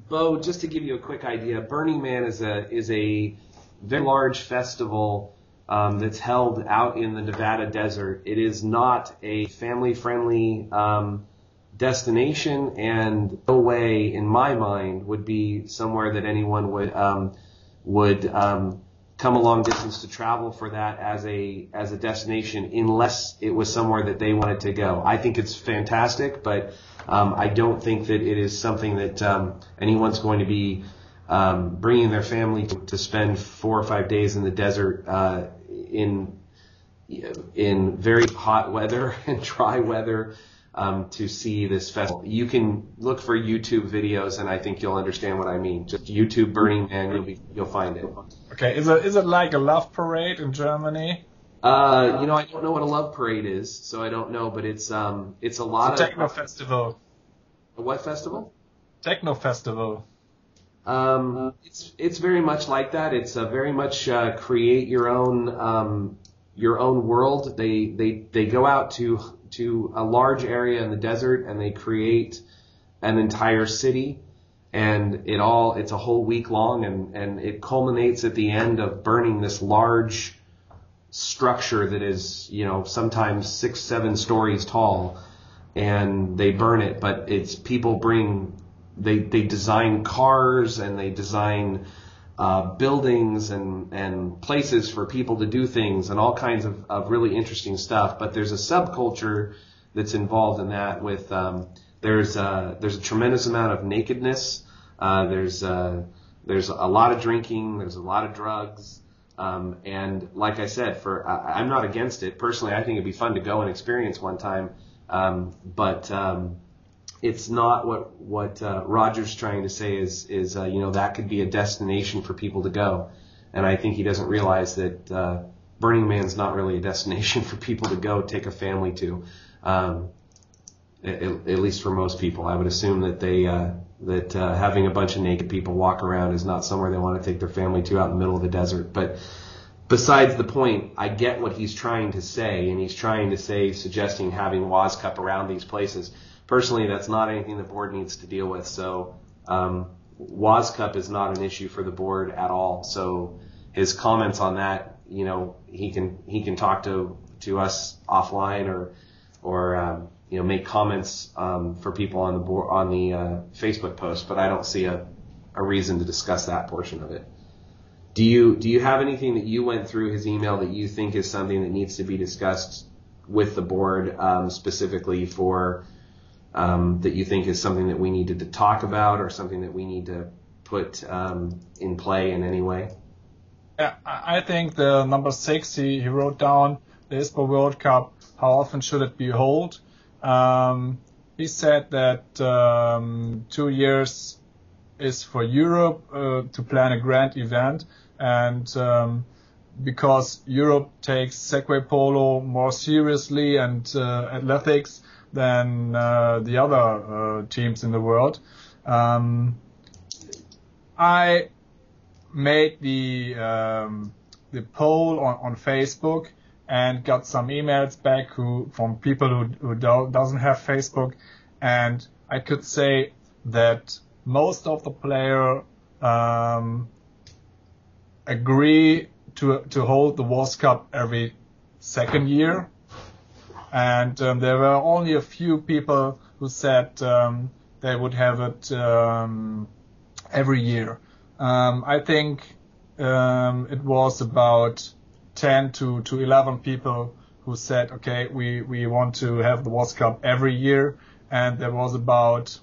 Bo, just to give you a quick idea, Burning Man is a very large festival that's held out in the Nevada desert. It is not a family-friendly destination, and no way, in my mind, would be somewhere that anyone would come a long distance to travel for that as a destination, unless it was somewhere that they wanted to go. I think it's fantastic, but I don't think that it is something that anyone's going to be bringing their family to spend 4 or 5 days in the desert in very hot weather and dry weather to see this festival. You can look for YouTube videos, and I think you'll understand what I mean. Just YouTube Burning Man, you'll find it. Okay, is it like a love parade in Germany? I don't know what a love parade is, so I don't know, but it's a lot of techno festival. A what festival? Techno festival. It's very much like that. It's very much create your own world. They go out to a large area in the desert and they create an entire city, and it's a whole week long, and it culminates at the end of burning this large structure that is, sometimes 6-7 stories tall, and they burn it. But it's people they design cars, and they design buildings and places for people to do things, and all kinds of really interesting stuff. But there's a subculture that's involved in that with there's a tremendous amount of nakedness. There's a lot of drinking. There's a lot of drugs. And like I said, I'm not against it. Personally, I think it'd be fun to go and experience one time. But it's not what Roger's trying to say is that could be a destination for people to go. And I think he doesn't realize that Burning Man's not really a destination for people to go take a family to. At least for most people, I would assume that having a bunch of naked people walk around is not somewhere they want to take their family to out in the middle of the desert. But besides the point, I get what he's trying to say, and he's trying to say, suggesting having WAS Cup around these places. Personally, that's not anything the board needs to deal with. So WAS Cup is not an issue for the board at all. So his comments on that, he can talk to us offline or make comments for people on the board on the Facebook post. But I don't see a reason to discuss that portion of it. Do you have anything that you went through his email that you think is something that needs to be discussed with the board specifically for that you think is something that we needed to talk about or something that we need to put in play in any way? Yeah, I think the number 6, he wrote down the ISPA World Cup, how often should it be held? He said that 2 years is for Europe to plan a grand event, and because Europe takes Segway Polo more seriously and athletics than the other teams in the world. I made the poll on Facebook and got some emails back from people who doesn't have Facebook, and I could say that most of the players agree to hold the World Cup every second year, and there were only a few people who said they would have it every year. I think it was about 10 to 11 people who said, okay, we want to have the World Cup every year, and there was about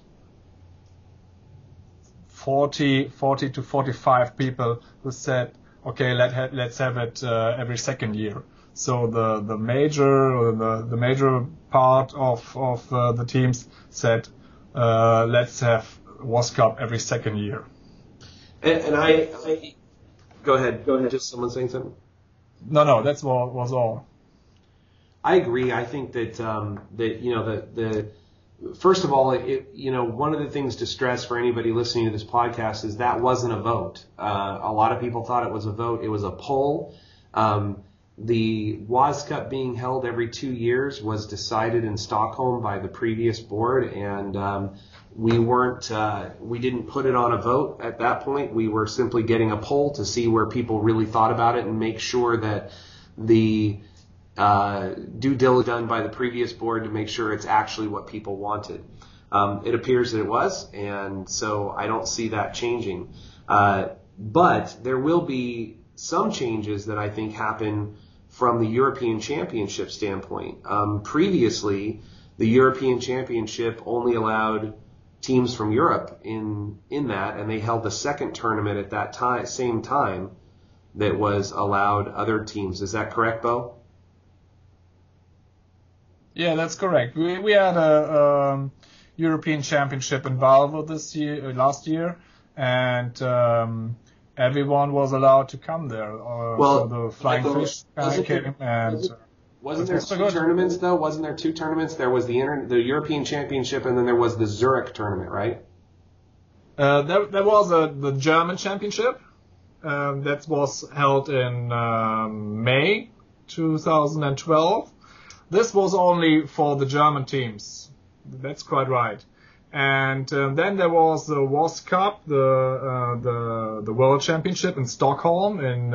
40 to 45 people who said, okay, let's have it every second year. So the major part of the teams said, let's have World Cup every second year. And I go ahead. Just someone saying something. No, that's what was all. I agree. I think that the first of all, one of the things to stress for anybody listening to this podcast is that wasn't a vote. A lot of people thought it was a vote. It was a poll. The WAS Cup being held every 2 years was decided in Stockholm by the previous board, and we didn't put it on a vote at that point. We were simply getting a poll to see where people really thought about it and make sure that the due diligence done by the previous board to make sure it's actually what people wanted. It appears that it was, and so I don't see that changing. But there will be some changes that I think happen from the European Championship standpoint. Previously, the European Championship only allowed teams from Europe in that, and they held the second tournament at that same time that was allowed other teams. Is that correct, Bo? Yeah, that's correct. We had a European Championship in Valvo last year, and everyone was allowed to come there. So the Flying Fish came, and wasn't there two tournaments though? Wasn't there two tournaments? There was the European Championship, and then there was the Zurich tournament, right? There was the German Championship that was held in May 2012. This was only for the German teams. That's quite right. And then there was the WAS Cup, the World Championship in Stockholm in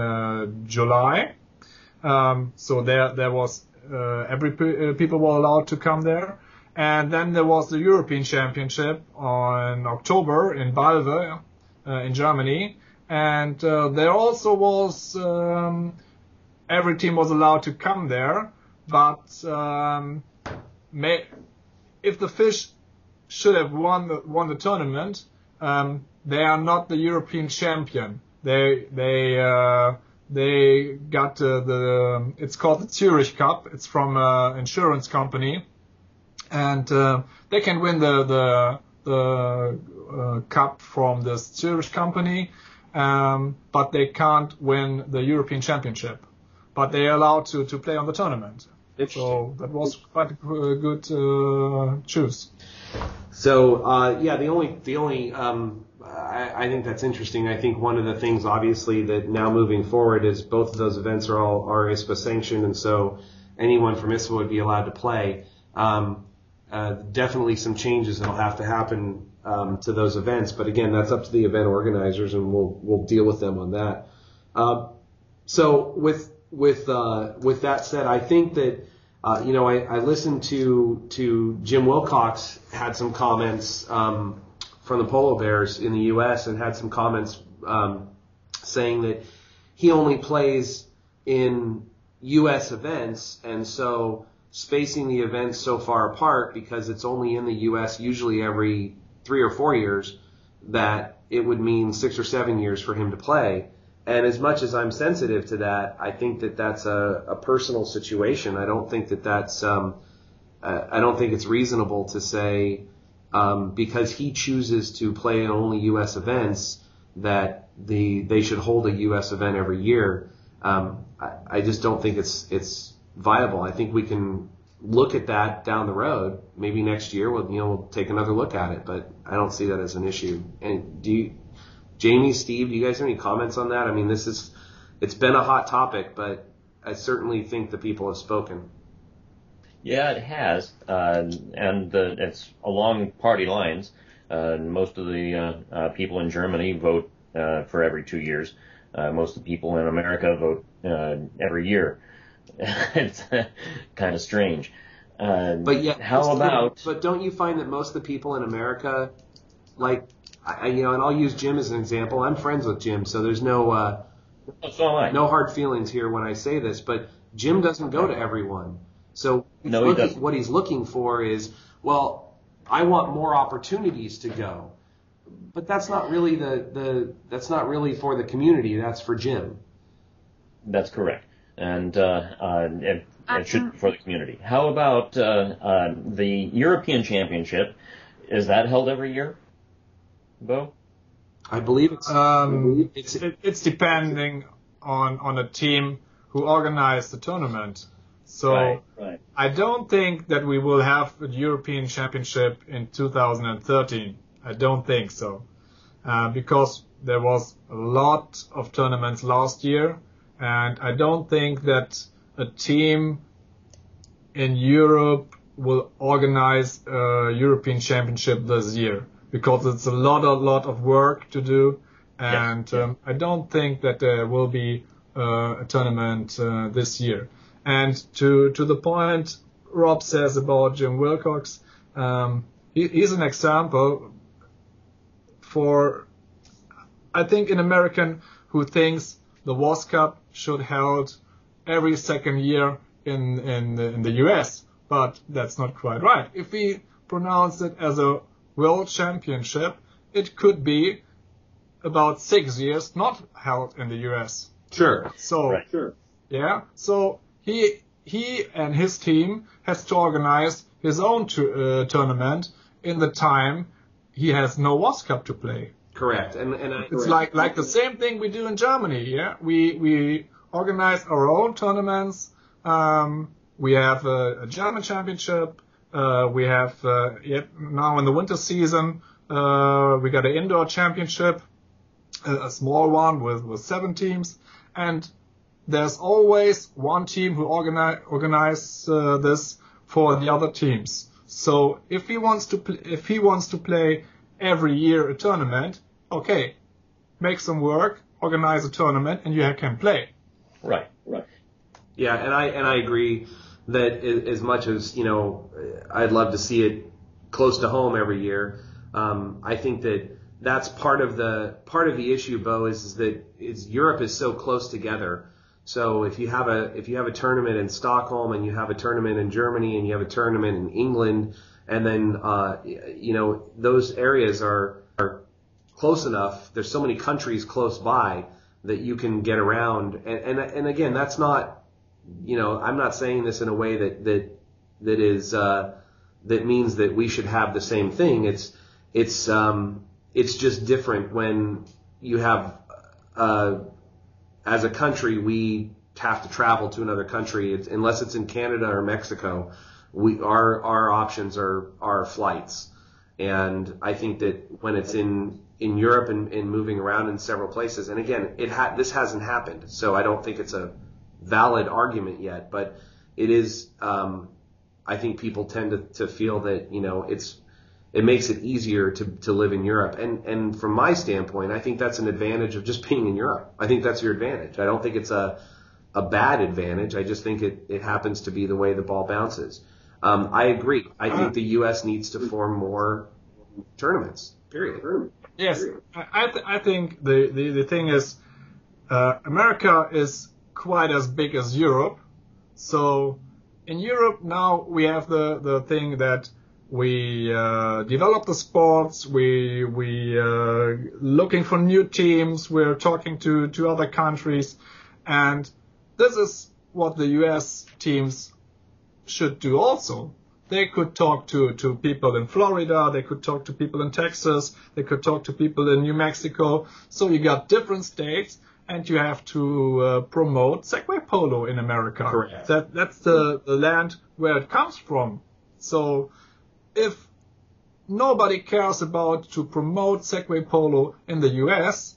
July. So there was people were allowed to come there. And then there was the European Championship in October in Valve in Germany. And there also was every team was allowed to come there. But if the Fish should have won the tournament, they are not the European champion. They got it's called the Zurich Cup. It's from an insurance company, and they can win the cup from the Zurich company, but they can't win the European Championship. But they are allowed to play on the tournament. So that was quite a good choice. So the only I think that's interesting. I think one of the things, obviously, that now moving forward is both of those events are ISPA sanctioned, and so anyone from ISPA would be allowed to play. Definitely some changes that'll have to happen to those events, but again, that's up to the event organizers, and we'll deal with them on that. So with that said, I think that I listened to Jim Wilcox had some comments from the Polo Bears in the U.S. and had some comments saying that he only plays in U.S. events, and so spacing the events so far apart because it's only in the U.S. usually every 3 or 4 years that it would mean 6 or 7 years for him to play. And as much as I'm sensitive to that, I think that that's a personal situation. I don't think that that's I don't think it's reasonable to say because he chooses to play in only U.S. events that they should hold a U.S. event every year. I just don't think it's viable. I think we can look at that down the road. Maybe next year we'll take another look at it, but I don't see that as an issue. And Jamie, Steve, do you guys have any comments on that? I mean, it's been a hot topic, but I certainly think the people have spoken. Yeah, it has, and it's along party lines. Most of the people in Germany vote for every 2 years. Most of the people in America vote every year. It's kind of strange. But yeah, how But don't you find that most of the people in America, like, and I'll use Jim as an example. I'm friends with Jim, so there's no no hard feelings here when I say this. But Jim doesn't go to everyone, so what he's looking for is, well, I want more opportunities to go, but that's not really that's not really for the community. That's for Jim. That's correct, and it should be for the community. How about the European Championship? Is that held every year, Bo? I believe it's depending on a team who organized the tournament. So right. I don't think that we will have a European Championship in 2013. I don't think so, because there was a lot of tournaments last year, and I don't think that a team in Europe will organize a European Championship this year, because it's a lot of work to do, and I don't think that there will be a tournament this year. And to the point Rob says about Jim Wilcox, he's an example for, I think, an American who thinks the WOS Cup should held every second year in the US, but that's not quite right. If we pronounce it as a World Championship, it could be about 6 years not held in the US. Sure. So, yeah. So he and his team has to organize his own tournament in the time he has no WOS Cup to play. Correct. And it's like the same thing we do in Germany. Yeah, we organize our own tournaments. We have a German championship. We have now in the winter season we got an indoor championship, a small one with 7 teams, and there's always one team who organize this for the other teams. So if he wants to play every year a tournament, okay, make some work, organize a tournament, and you can play. Right. Yeah, and I agree that as much as I'd love to see it close to home every year. I think that's part of the issue, Bo, is that Europe is so close together. So if you have a tournament in Stockholm and you have a tournament in Germany and you have a tournament in England, and then those areas are close enough. There's so many countries close by that you can get around. And again, that's not, I'm not saying this in a way that means that we should have the same thing. It's just different when you have, as a country, we have to travel to another country. Unless it's in Canada or Mexico, our options are flights. And I think that when it's in Europe and moving around in several places, and again, this hasn't happened, so I don't think it's a valid argument yet, but it is, I think people tend to feel that, it makes it easier to live in Europe. And from my standpoint, I think that's an advantage of just being in Europe. I think that's your advantage. I don't think it's a bad advantage. I just think it happens to be the way the ball bounces. I agree. I think the U.S. needs to form more tournaments, period. Yes, I think the thing is, America is quite as big as Europe, so in Europe now we have the thing that we develop the sports, we looking for new teams, we're talking to other countries, and this is what the US teams should do also. They could talk to people in Florida, they could talk to people in Texas, they could talk to people in New Mexico. So you got different states, and you have to promote Segway Polo in America. Correct. That's the land where it comes from. So if nobody cares about to promote Segway Polo in the US,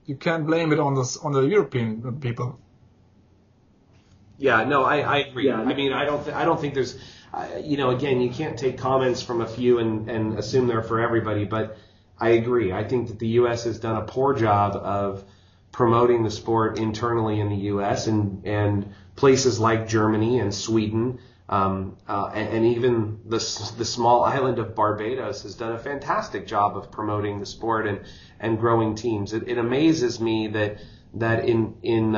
you can't blame it on the European people. Yeah, no, I agree. Yeah. I mean, I don't think there's, again, you can't take comments from a few and assume they're for everybody, but I agree. I think that the U.S. has done a poor job of promoting the sport internally in the U.S. and places like Germany and Sweden, and even the small island of Barbados has done a fantastic job of promoting the sport and growing teams. It amazes me that in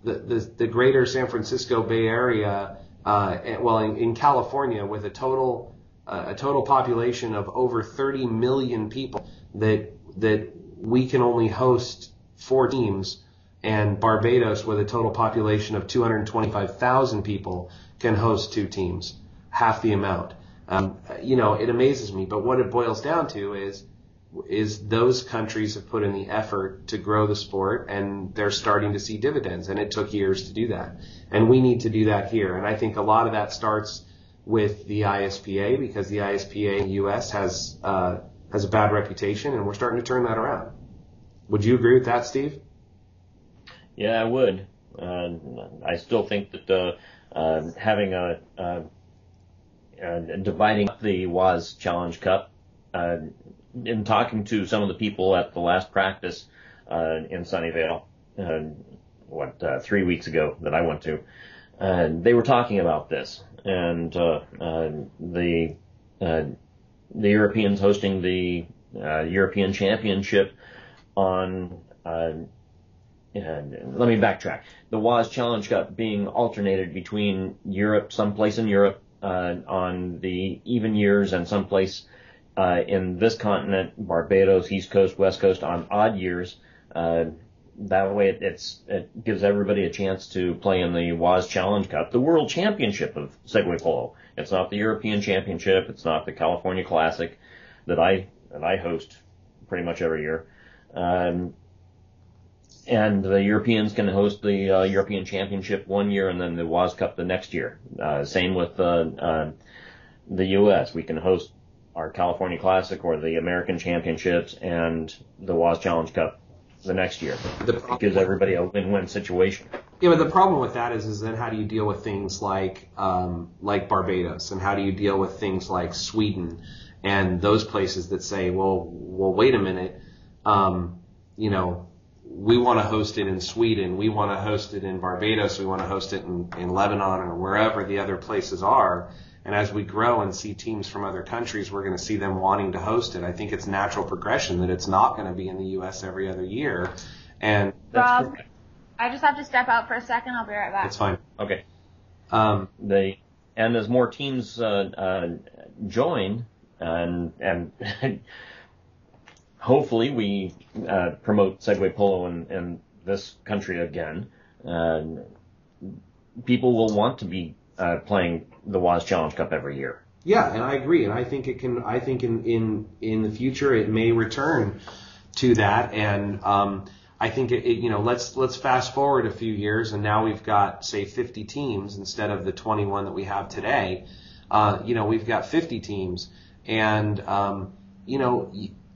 the greater San Francisco Bay Area, in California, with a total population of over 30 million people, that we can only host 4 teams, and Barbados, with a total population of 225,000 people, can host 2 teams, half the amount. It amazes me, but what it boils down to is those countries have put in the effort to grow the sport, and they're starting to see dividends, and it took years to do that. And we need to do that here. And I think a lot of that starts with the ISPA, because the ISPA in the U.S. has a bad reputation, and we're starting to turn that around. Would you agree with that, Steve? Yeah, I would. I still think that having dividing up the WAS Challenge Cup, in talking to some of the people at the last practice in Sunnyvale, 3 weeks ago that I went to, they were talking about this, and the Europeans hosting the European Championship on. Let me backtrack. The WAS Challenge Cup being alternated between Europe, someplace in Europe on the even years, and someplace in this continent, Barbados, East Coast, West Coast, on odd years. That way it gives everybody a chance to play in the WAS Challenge Cup, the World Championship of Segway Polo. It's not the European Championship. It's not the California Classic that I host pretty much every year. And the Europeans can host the European Championship one year and then the WAS Cup the next year. Same with the U.S. We can host our California Classic or the American Championships and the WAS Challenge Cup the next year. It gives everybody a win-win situation. Yeah, but the problem with that is then how do you deal with things like Barbados, and how do you deal with things like Sweden and those places that say, well, wait a minute, we want to host it in Sweden, we want to host it in Barbados, we want to host it in Lebanon or wherever the other places are. And as we grow and see teams from other countries, we're going to see them wanting to host it. I think it's natural progression that it's not going to be in the U.S. every other year. And Rob, I just have to step out for a second. I'll be right back. That's fine. Okay. And as more teams join, and hopefully we promote Segway Polo in this country again, people will want to be playing the WAS Challenge Cup every year. Yeah, and I agree, and I think it can. I think in the future it may return to that, and I think let's fast forward a few years, and now we've got, say, 50 teams instead of the 21 that we have today. We've got 50 teams, and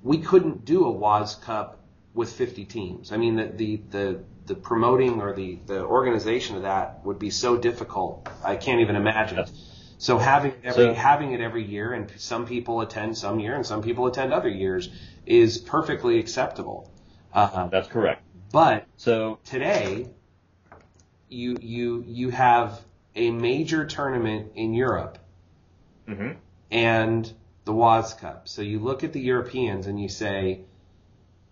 we couldn't do a WAS Cup with 50 teams. I mean, the promoting or the organization of that would be so difficult. I can't even imagine it. So having it every year, and some people attend some year and some people attend other years, is perfectly acceptable. That's correct. But so today, you have a major tournament in Europe, mm-hmm. and the WAS Cup. So you look at the Europeans and you say,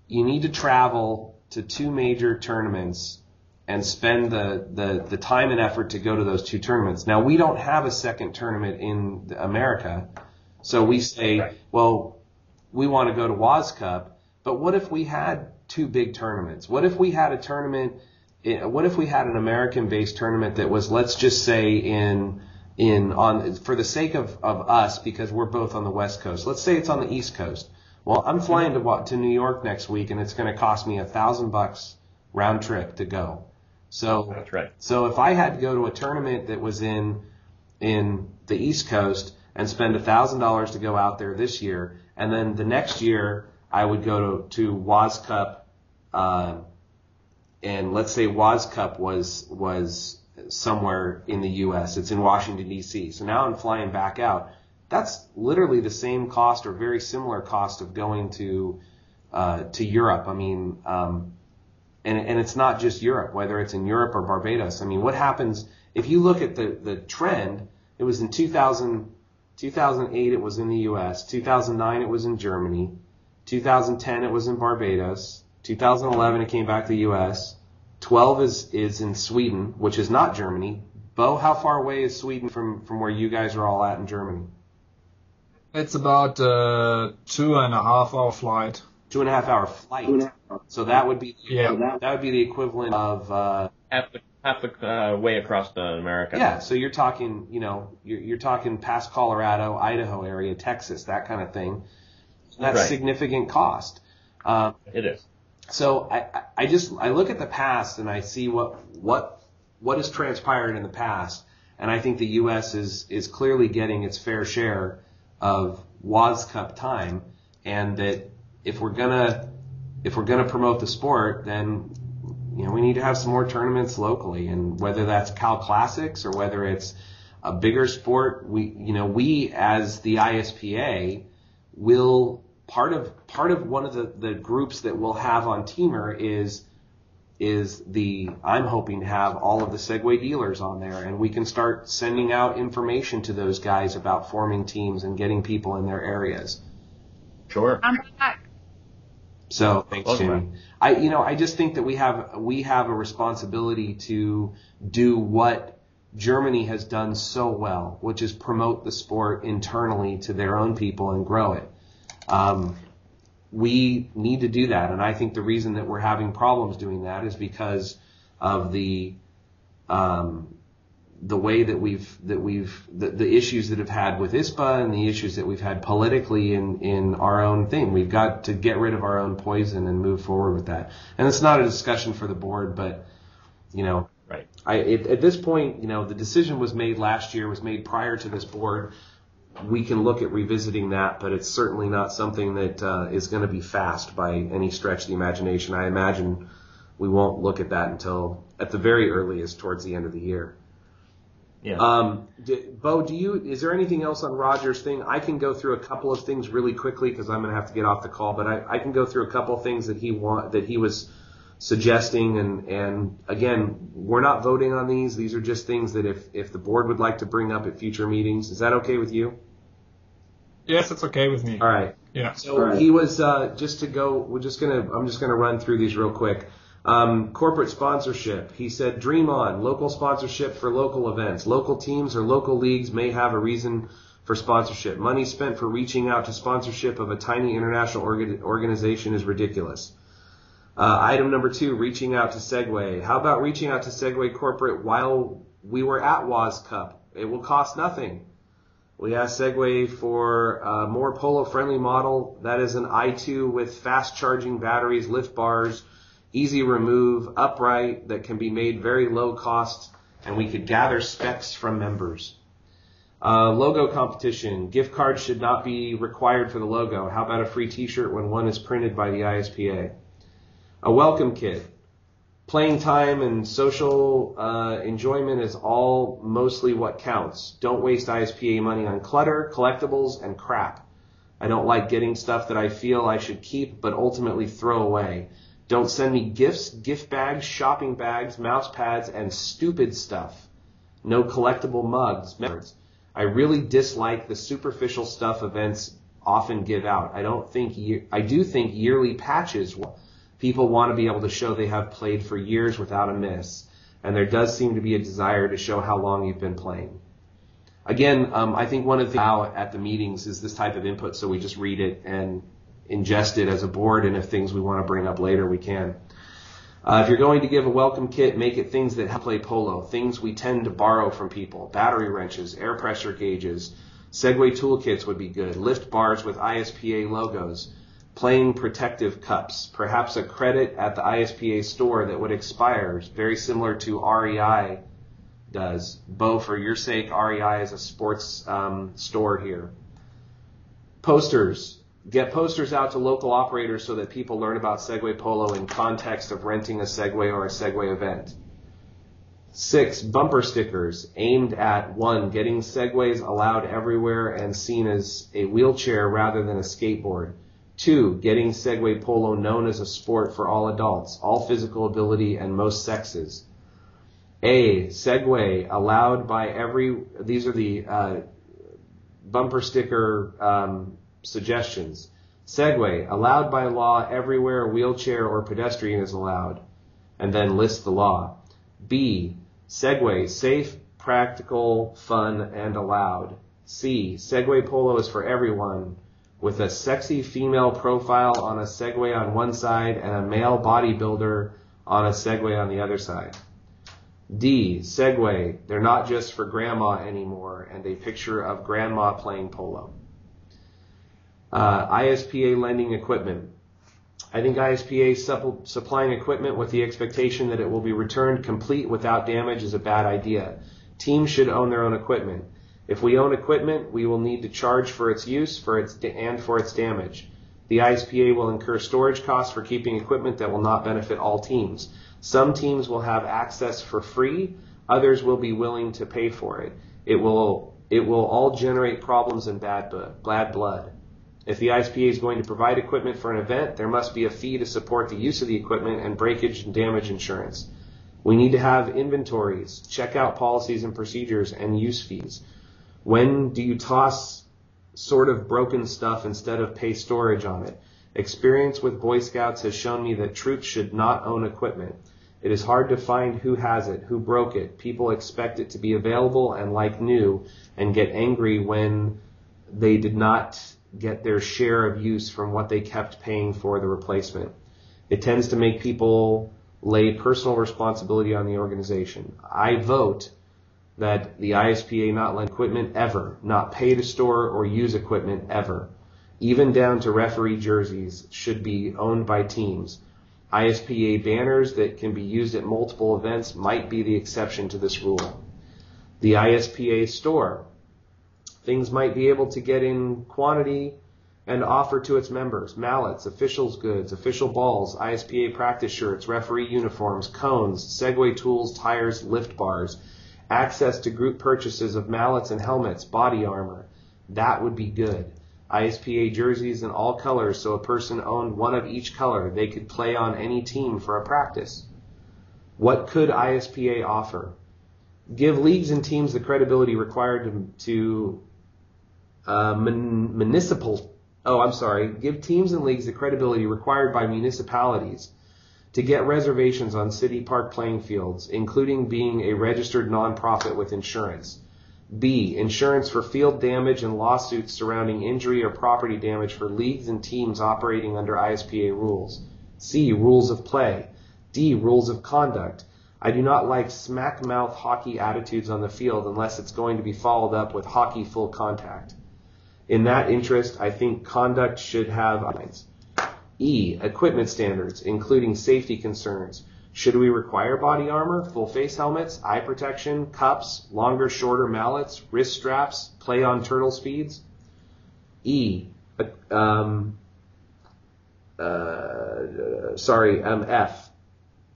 you need to travel to 2 major tournaments and spend the time and effort to go to those two tournaments. Now, we don't have a second tournament in America, so we say, well, we want to go to WAS Cup, but what if we had two big tournaments? What if we had a tournament, what if we had an American-based tournament that was, let's just say for the sake of us, because we're both on the West Coast, let's say it's on the East Coast. Well, I'm flying to New York next week, and it's going to cost me $1,000 round trip to go. So that's right. So if I had to go to a tournament that was in the East Coast and spend $1,000 to go out there this year, and then the next year I would go to WAS Cup, and let's say WAS Cup was somewhere in the U.S. It's in Washington, D.C. So now I'm flying back out. That's literally the same cost or very similar cost of going to Europe. I mean, and it's not just Europe, whether it's in Europe or Barbados. I mean, what happens if you look at the trend? It was in 2008, it was in the U.S. 2009, it was in Germany. 2010, it was in Barbados. 2011, it came back to the U.S. 12 is in Sweden, which is not Germany. Bo, how far away is Sweden from where you guys are all at in Germany? It's about 2.5 hour flight. 2.5 hour flight. So that would be the equivalent of half the way across America. Yeah, so you're talking, you're talking past Colorado, Idaho area, Texas, that kind of thing. That's significant cost. It is. So I look at the past and I see what has transpired in the past, and I think the U.S. is clearly getting its fair share of WAS Cup time, and that if we're gonna promote the sport, then we need to have some more tournaments locally, and whether that's Cal Classics or whether it's a bigger sport, we as the ISPA will part of one of the groups that we'll have on Teamer is I'm hoping to have all of the Segway dealers on there, and we can start sending out information to those guys about forming teams and getting people in their areas. Sure. I'm back. So thanks, Jamie. I just think that we have a responsibility to do what Germany has done so well, which is promote the sport internally to their own people and grow it. We need to do that, and I think the reason that we're having problems doing that is because of the way that the issues that have had with ISPA and the issues that we've had politically in our own thing. We've got to get rid of our own poison and move forward with that. And it's not a discussion for the board, but right. At this point, the decision was made last year, was made prior to this board. We can look at revisiting that, but it's certainly not something that is going to be fast by any stretch of the imagination. I imagine we won't look at that until at the very earliest towards the end of the year. Yeah. Bo, is there anything else on Roger's thing? I can go through a couple of things really quickly because I'm going to have to get off the call, but I can go through a couple of things that he was suggesting, and again, we're not voting on these. These are just things that if the board would like to bring up at future meetings. Is that okay with you? Yes, it's okay with me. All right. Yeah. So he was I'm just gonna run through these real quick. Corporate sponsorship. He said, dream on. Local sponsorship for local events. Local teams or local leagues may have a reason for sponsorship. Money spent for reaching out to sponsorship of a tiny international organization is ridiculous. Item number 2, reaching out to Segway. How about reaching out to Segway corporate while we were at WAS Cup? It will cost nothing. We asked Segway for a more Polo-friendly model. That is an i2 with fast-charging batteries, lift bars, easy remove, upright, that can be made very low cost, and we could gather specs from members. Logo competition. Gift cards should not be required for the logo. How about a free t-shirt when one is printed by the ISPA? A welcome kit. Playing time and social enjoyment is all mostly what counts. Don't waste ISPA money on clutter, collectibles, and crap. I don't like getting stuff that I feel I should keep but ultimately throw away. Don't send me gifts, gift bags, shopping bags, mouse pads, and stupid stuff. No collectible mugs. I really dislike the superficial stuff events often give out. I do think yearly patches. People want to be able to show they have played for years without a miss, and there does seem to be a desire to show how long you've been playing. Again, I think one of the things at the meetings is this type of input, so we just read it and ingest it as a board, and if things we want to bring up later, we can. If you're going to give a welcome kit, make it things that help play polo, things we tend to borrow from people, battery wrenches, air pressure gauges, Segway toolkits would be good, lift bars with ISPA logos, playing protective cups, perhaps a credit at the ISPA store that would expire, very similar to REI does. Bo, for your sake, REI is a sports store here. Posters. Get posters out to local operators so that people learn about Segway Polo in context of renting a Segway or a Segway event. 6, bumper stickers aimed at 1, getting Segways allowed everywhere and seen as a wheelchair rather than a skateboard. 2, getting Segway Polo known as a sport for all adults, all physical ability and most sexes. A, Segway allowed by these are the bumper sticker suggestions. Segway, allowed by law everywhere a wheelchair or pedestrian is allowed, and then list the law. B, Segway, safe, practical, fun, and allowed. C, Segway Polo is for everyone, with a sexy female profile on a Segway on one side and a male bodybuilder on a Segway on the other side. D, Segway, they're not just for grandma anymore, and a picture of grandma playing polo. ISPA lending equipment. I think ISPA supplying equipment with the expectation that it will be returned complete without damage is a bad idea. Teams should own their own equipment. If we own equipment, we will need to charge for its use and for its damage. The ISPA will incur storage costs for keeping equipment that will not benefit all teams. Some teams will have access for free, others will be willing to pay for it. It will all generate problems and bad blood. If the ISPA is going to provide equipment for an event, there must be a fee to support the use of the equipment and breakage and damage insurance. We need to have inventories, check out policies and procedures, and use fees. When do you toss sort of broken stuff instead of pay storage on it? Experience with Boy Scouts has shown me that troops should not own equipment. It is hard to find who has it, who broke it. People expect it to be available and like new, and get angry when they did not get their share of use from what they kept paying for the replacement. It tends to make people lay personal responsibility on the organization. I vote that the ISPA not lend equipment ever, not pay to store or use equipment ever. Even down to referee jerseys should be owned by teams. ISPA banners that can be used at multiple events might be the exception to this rule. The ISPA store. Things might be able to get in quantity and offer to its members. Mallets, officials' goods, official balls, ISPA practice shirts, referee uniforms, cones, Segway tools, tires, lift bars. Access to group purchases of mallets and helmets, body armor. That would be good. ISPA jerseys in all colors, so a person owned one of each color. They could play on any team for a practice. What could ISPA offer? Give leagues and teams the credibility required give teams and leagues the credibility required by municipalities to get reservations on city park playing fields, including being a registered nonprofit with insurance. B, insurance for field damage and lawsuits surrounding injury or property damage for leagues and teams operating under ISPA rules. C, rules of play. D, rules of conduct. I do not like smack-mouth hockey attitudes on the field unless it's going to be followed up with hockey full contact. In that interest, I think conduct should have lines. E, equipment standards, including safety concerns. Should we require body armor, full face helmets, eye protection, cups, longer, shorter mallets, wrist straps, play on turtle speeds? F,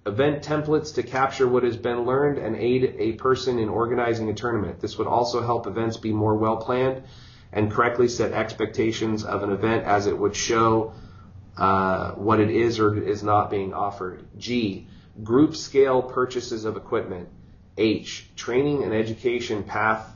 event templates to capture what has been learned and aid a person in organizing a tournament. This would also help events be more well planned and correctly set expectations of an event, as it would show what it is or is not being offered. G, group scale purchases of equipment. H, training and education path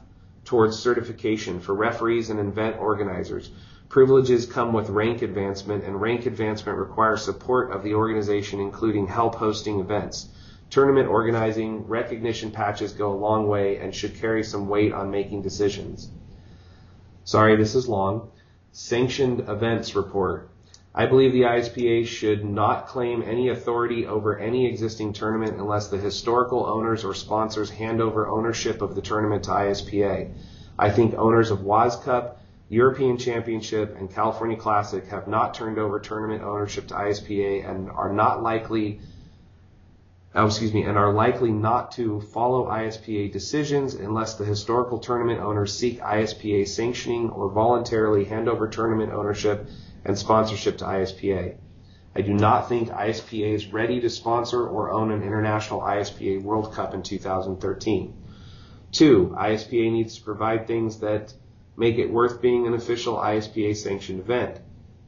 towards certification for referees and event organizers. Privileges come with rank advancement, and rank advancement requires support of the organization, including help hosting events. Tournament organizing, recognition patches go a long way and should carry some weight on making decisions. Sorry, this is long. Sanctioned events report. I believe the ISPA should not claim any authority over any existing tournament unless the historical owners or sponsors hand over ownership of the tournament to ISPA. I think owners of WAS Cup, European Championship, and California Classic have not turned over tournament ownership to ISPA and are likely not to follow ISPA decisions unless the historical tournament owners seek ISPA sanctioning or voluntarily hand over tournament ownership and sponsorship to ISPA. I do not think ISPA is ready to sponsor or own an international ISPA World Cup in 2013. 2. ISPA needs to provide things that make it worth being an official ISPA sanctioned event.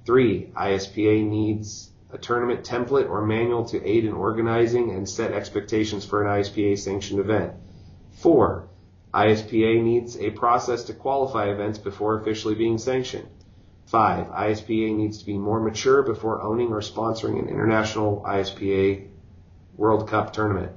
3. ISPA needs a tournament template or manual to aid in organizing and set expectations for an ISPA sanctioned event. 4. ISPA needs a process to qualify events before officially being sanctioned. 5. ISPA needs to be more mature before owning or sponsoring an international ISPA World Cup tournament.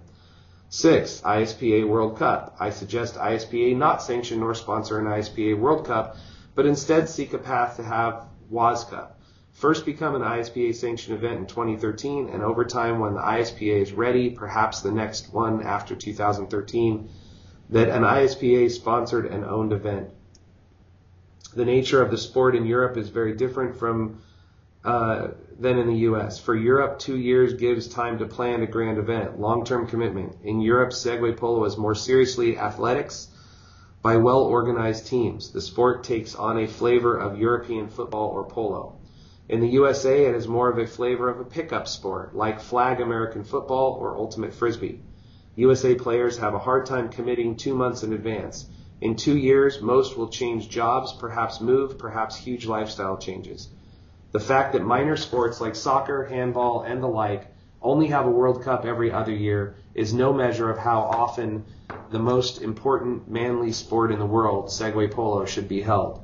6. ISPA World Cup. I suggest ISPA not sanction nor sponsor an ISPA World Cup, but instead seek a path to have WAS Cup. First become an ISPA sanctioned event in 2013, and over time when the ISPA is ready, perhaps the next one after 2013, that an ISPA sponsored and owned event. The nature of the sport in Europe is very different from than in the U.S. For Europe, 2 years gives time to plan a grand event, long-term commitment. In Europe, Segway Polo is more seriously athletics by well-organized teams. The sport takes on a flavor of European football or polo. In the USA, it is more of a flavor of a pickup sport, like flag American football or ultimate frisbee. USA players have a hard time committing 2 months in advance. In 2 years, most will change jobs, perhaps move, perhaps huge lifestyle changes. The fact that minor sports like soccer, handball, and the like only have a World Cup every other year is no measure of how often the most important manly sport in the world, Segway Polo, should be held.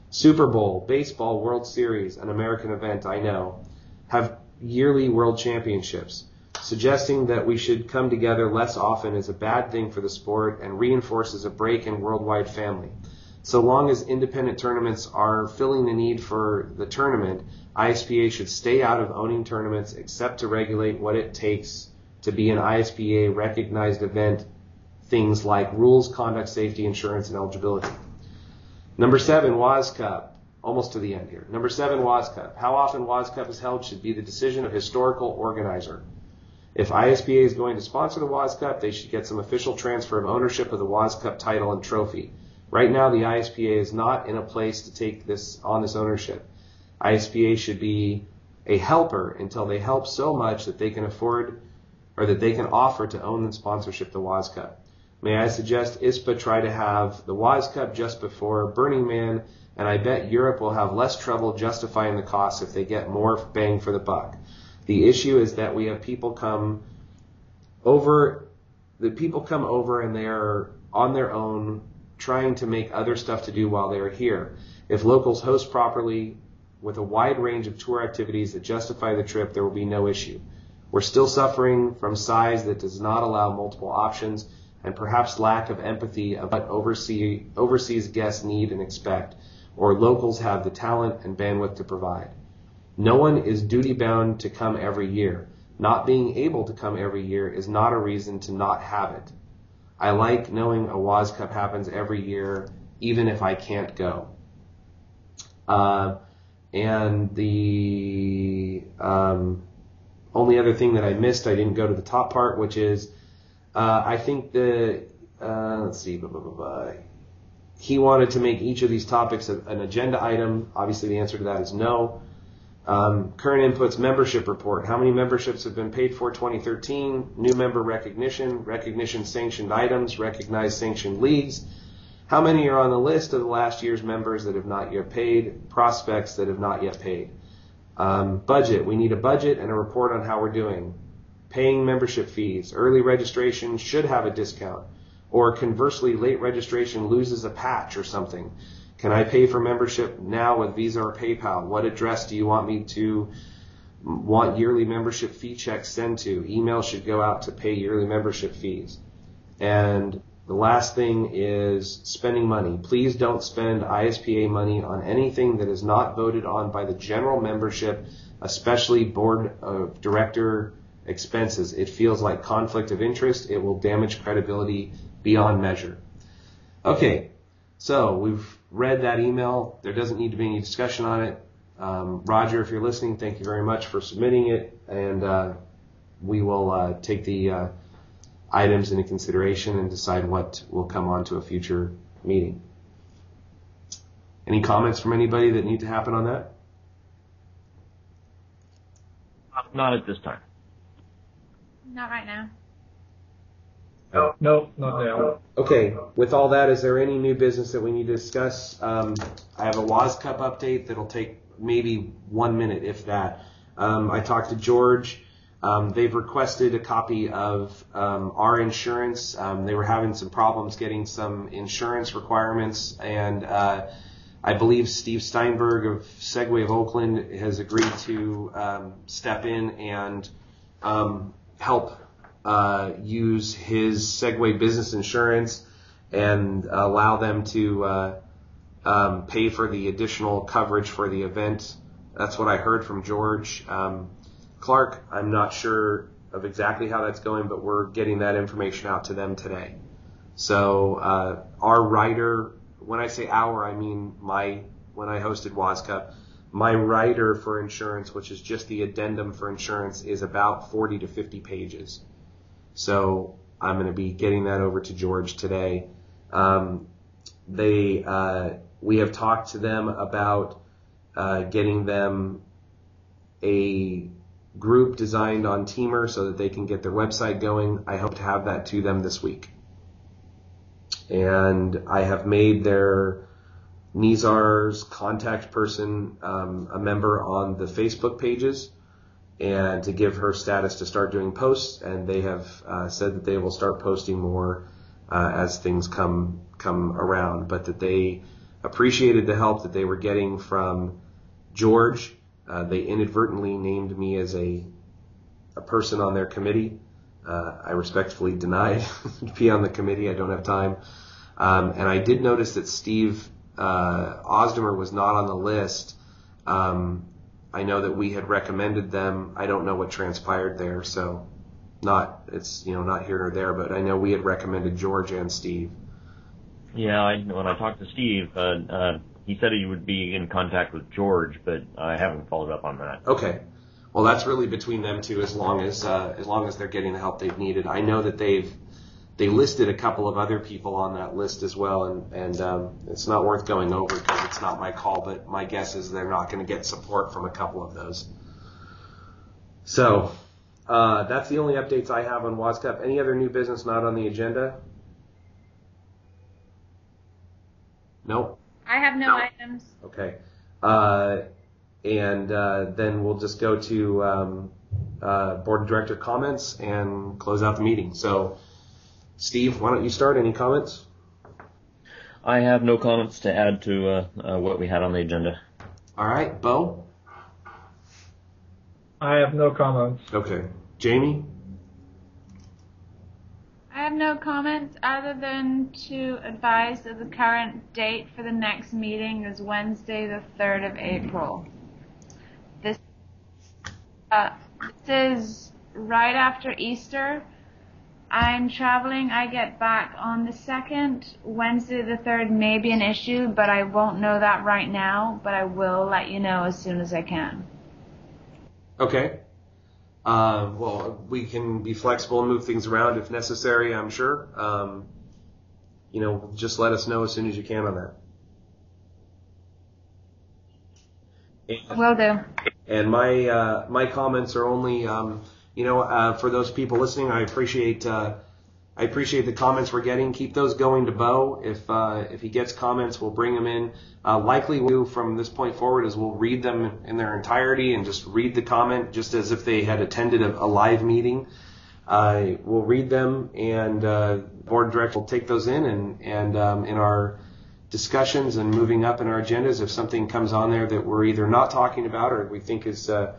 Super Bowl, baseball, World Series, an American event, I know, have yearly world championships. Suggesting that we should come together less often is a bad thing for the sport and reinforces a break in worldwide family. So long as independent tournaments are filling the need for the tournament, ISPA should stay out of owning tournaments except to regulate what it takes to be an ISPA recognized event, things like rules, conduct, safety, insurance, and eligibility. Number 7, WAS Cup. Almost to the end here. Number 7, WAS Cup. How often WAS Cup is held should be the decision of historical organizer. If ISPA is going to sponsor the WAS Cup, they should get some official transfer of ownership of the WAS Cup title and trophy. Right now, the ISPA is not in a place to take this ownership. ISPA should be a helper until they help so much that they can afford or that they can offer to own and sponsorship the WAS Cup. May I suggest ISPA try to have the WAS Cup just before Burning Man, and I bet Europe will have less trouble justifying the costs if they get more bang for the buck. The issue is that we have people come over and they are on their own trying to make other stuff to do while they are here. If locals host properly with a wide range of tour activities that justify the trip, there will be no issue. We're still suffering from size that does not allow multiple options and perhaps lack of empathy of what overseas guests need and expect, or locals have the talent and bandwidth to provide. No one is duty-bound to come every year. Not being able to come every year is not a reason to not have it. I like knowing a WAS Cup happens every year, even if I can't go. And the only other thing that I missed, I didn't go to the top part, which is I think the, he wanted to make each of these topics an agenda item. Obviously, the answer to that is no. Current inputs membership report. How many memberships have been paid for 2013? New member recognition sanctioned items, recognized sanctioned leagues. How many are on the list of the last year's members that have not yet paid? Prospects that have not yet paid. Budget. We need a budget and a report on how we're doing. Paying membership fees. Early registration should have a discount. Or conversely, late registration loses a patch or something. Can I pay for membership now with Visa or PayPal? What address do you want me to want yearly membership fee checks sent to? Email should go out to pay yearly membership fees. And the last thing is spending money. Please don't spend ISPA money on anything that is not voted on by the general membership, especially board of director expenses. It feels like conflict of interest. It will damage credibility beyond measure. Okay, so we've read that email. There doesn't need to be any discussion on it. Roger, if you're listening, thank you very much for submitting it, and we will take the items into consideration and decide what will come on to a future meeting. Any comments from anybody that need to happen on that? Not at this time. Not right now. No, not now. Okay, with all that, is there any new business that we need to discuss? I have a WAS Cup update that'll take maybe 1 minute, if that. I talked to George. They've requested a copy of our insurance. They were having some problems getting some insurance requirements, and I believe Steve Steinberg of Segway of Oakland has agreed to step in and help use his Segway business insurance and allow them to pay for the additional coverage for the event. That's what I heard from George. Clark, I'm not sure of exactly how that's going, but we're getting that information out to them today. So our rider, when I say our, I mean when I hosted WAS Cup, my rider for insurance, which is just the addendum for insurance, is about 40 to 50 pages. So I'm going to be getting that over to George today. We have talked to them about getting them a group designed on Teamer so that they can get their website going. I hope to have that to them this week. And I have made their Nizar's contact person a member on the Facebook pages, and to give her status to start doing posts, and they have said that they will start posting more as things come around, but that they appreciated the help that they were getting from George. They inadvertently named me as a person on their committee. I respectfully denied to be on the committee. I don't have time. And I did notice that Steve Osdemer was not on the list. I know that we had recommended them. I don't know what transpired there, so it's not here nor there, but I know we had recommended George and Steve. Yeah, when I talked to Steve, he said he would be in contact with George, but I haven't followed up on that. Okay. Well, that's really between them two, as long as they're getting the help they've needed. I know that they listed a couple of other people on that list as well, and it's not worth going over because it's not my call, but my guess is they're not going to get support from a couple of those. So that's the only updates I have on WAS Cup. Any other new business not on the agenda? Nope. I have no items. Okay. And then we'll just go to board of director comments and close out the meeting. So, Steve, why don't you start? Any comments? I have no comments to add to what we had on the agenda. All right. Bo? I have no comments. Okay. Jamie? I have no comments other than to advise that the current date for the next meeting is Wednesday, the 3rd of April. This is right after Easter. I'm traveling. I get back on the 2nd. Wednesday, the 3rd may be an issue, but I won't know that right now, but I will let you know as soon as I can. Okay. Well, we can be flexible and move things around if necessary, I'm sure. Just let us know as soon as you can on that. Will do. And my comments are only, for those people listening, I appreciate the comments we're getting. Keep those going to Bo. If he gets comments, we'll bring them in. Likely we'll do from this point forward is we'll read them in their entirety and just read the comment just as if they had attended a live meeting. We'll read them, and board director will take those in and in our discussions and moving up in our agendas. If something comes on there that we're either not talking about or we think is a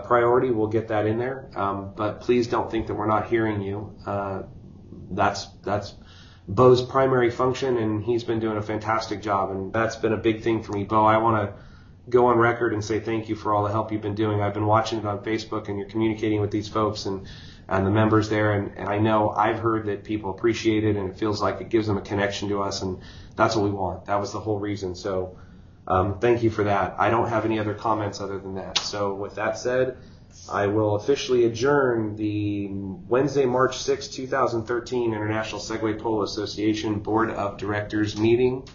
priority, we'll get that in there. But please don't think that we're not hearing you. That's Bo's primary function, and he's been doing a fantastic job, and that's been a big thing for me. Bo, I want to go on record and say thank you for all the help you've been doing. I've been watching it on Facebook, and you're communicating with these folks and the members there, and I know I've heard that people appreciate it, and it feels like it gives them a connection to us, and that's what we want. That was the whole reason. So thank you for that. I don't have any other comments other than that. So with that said, I will officially adjourn the Wednesday, March 6, 2013 International Segway Polo Association Board of Directors meeting.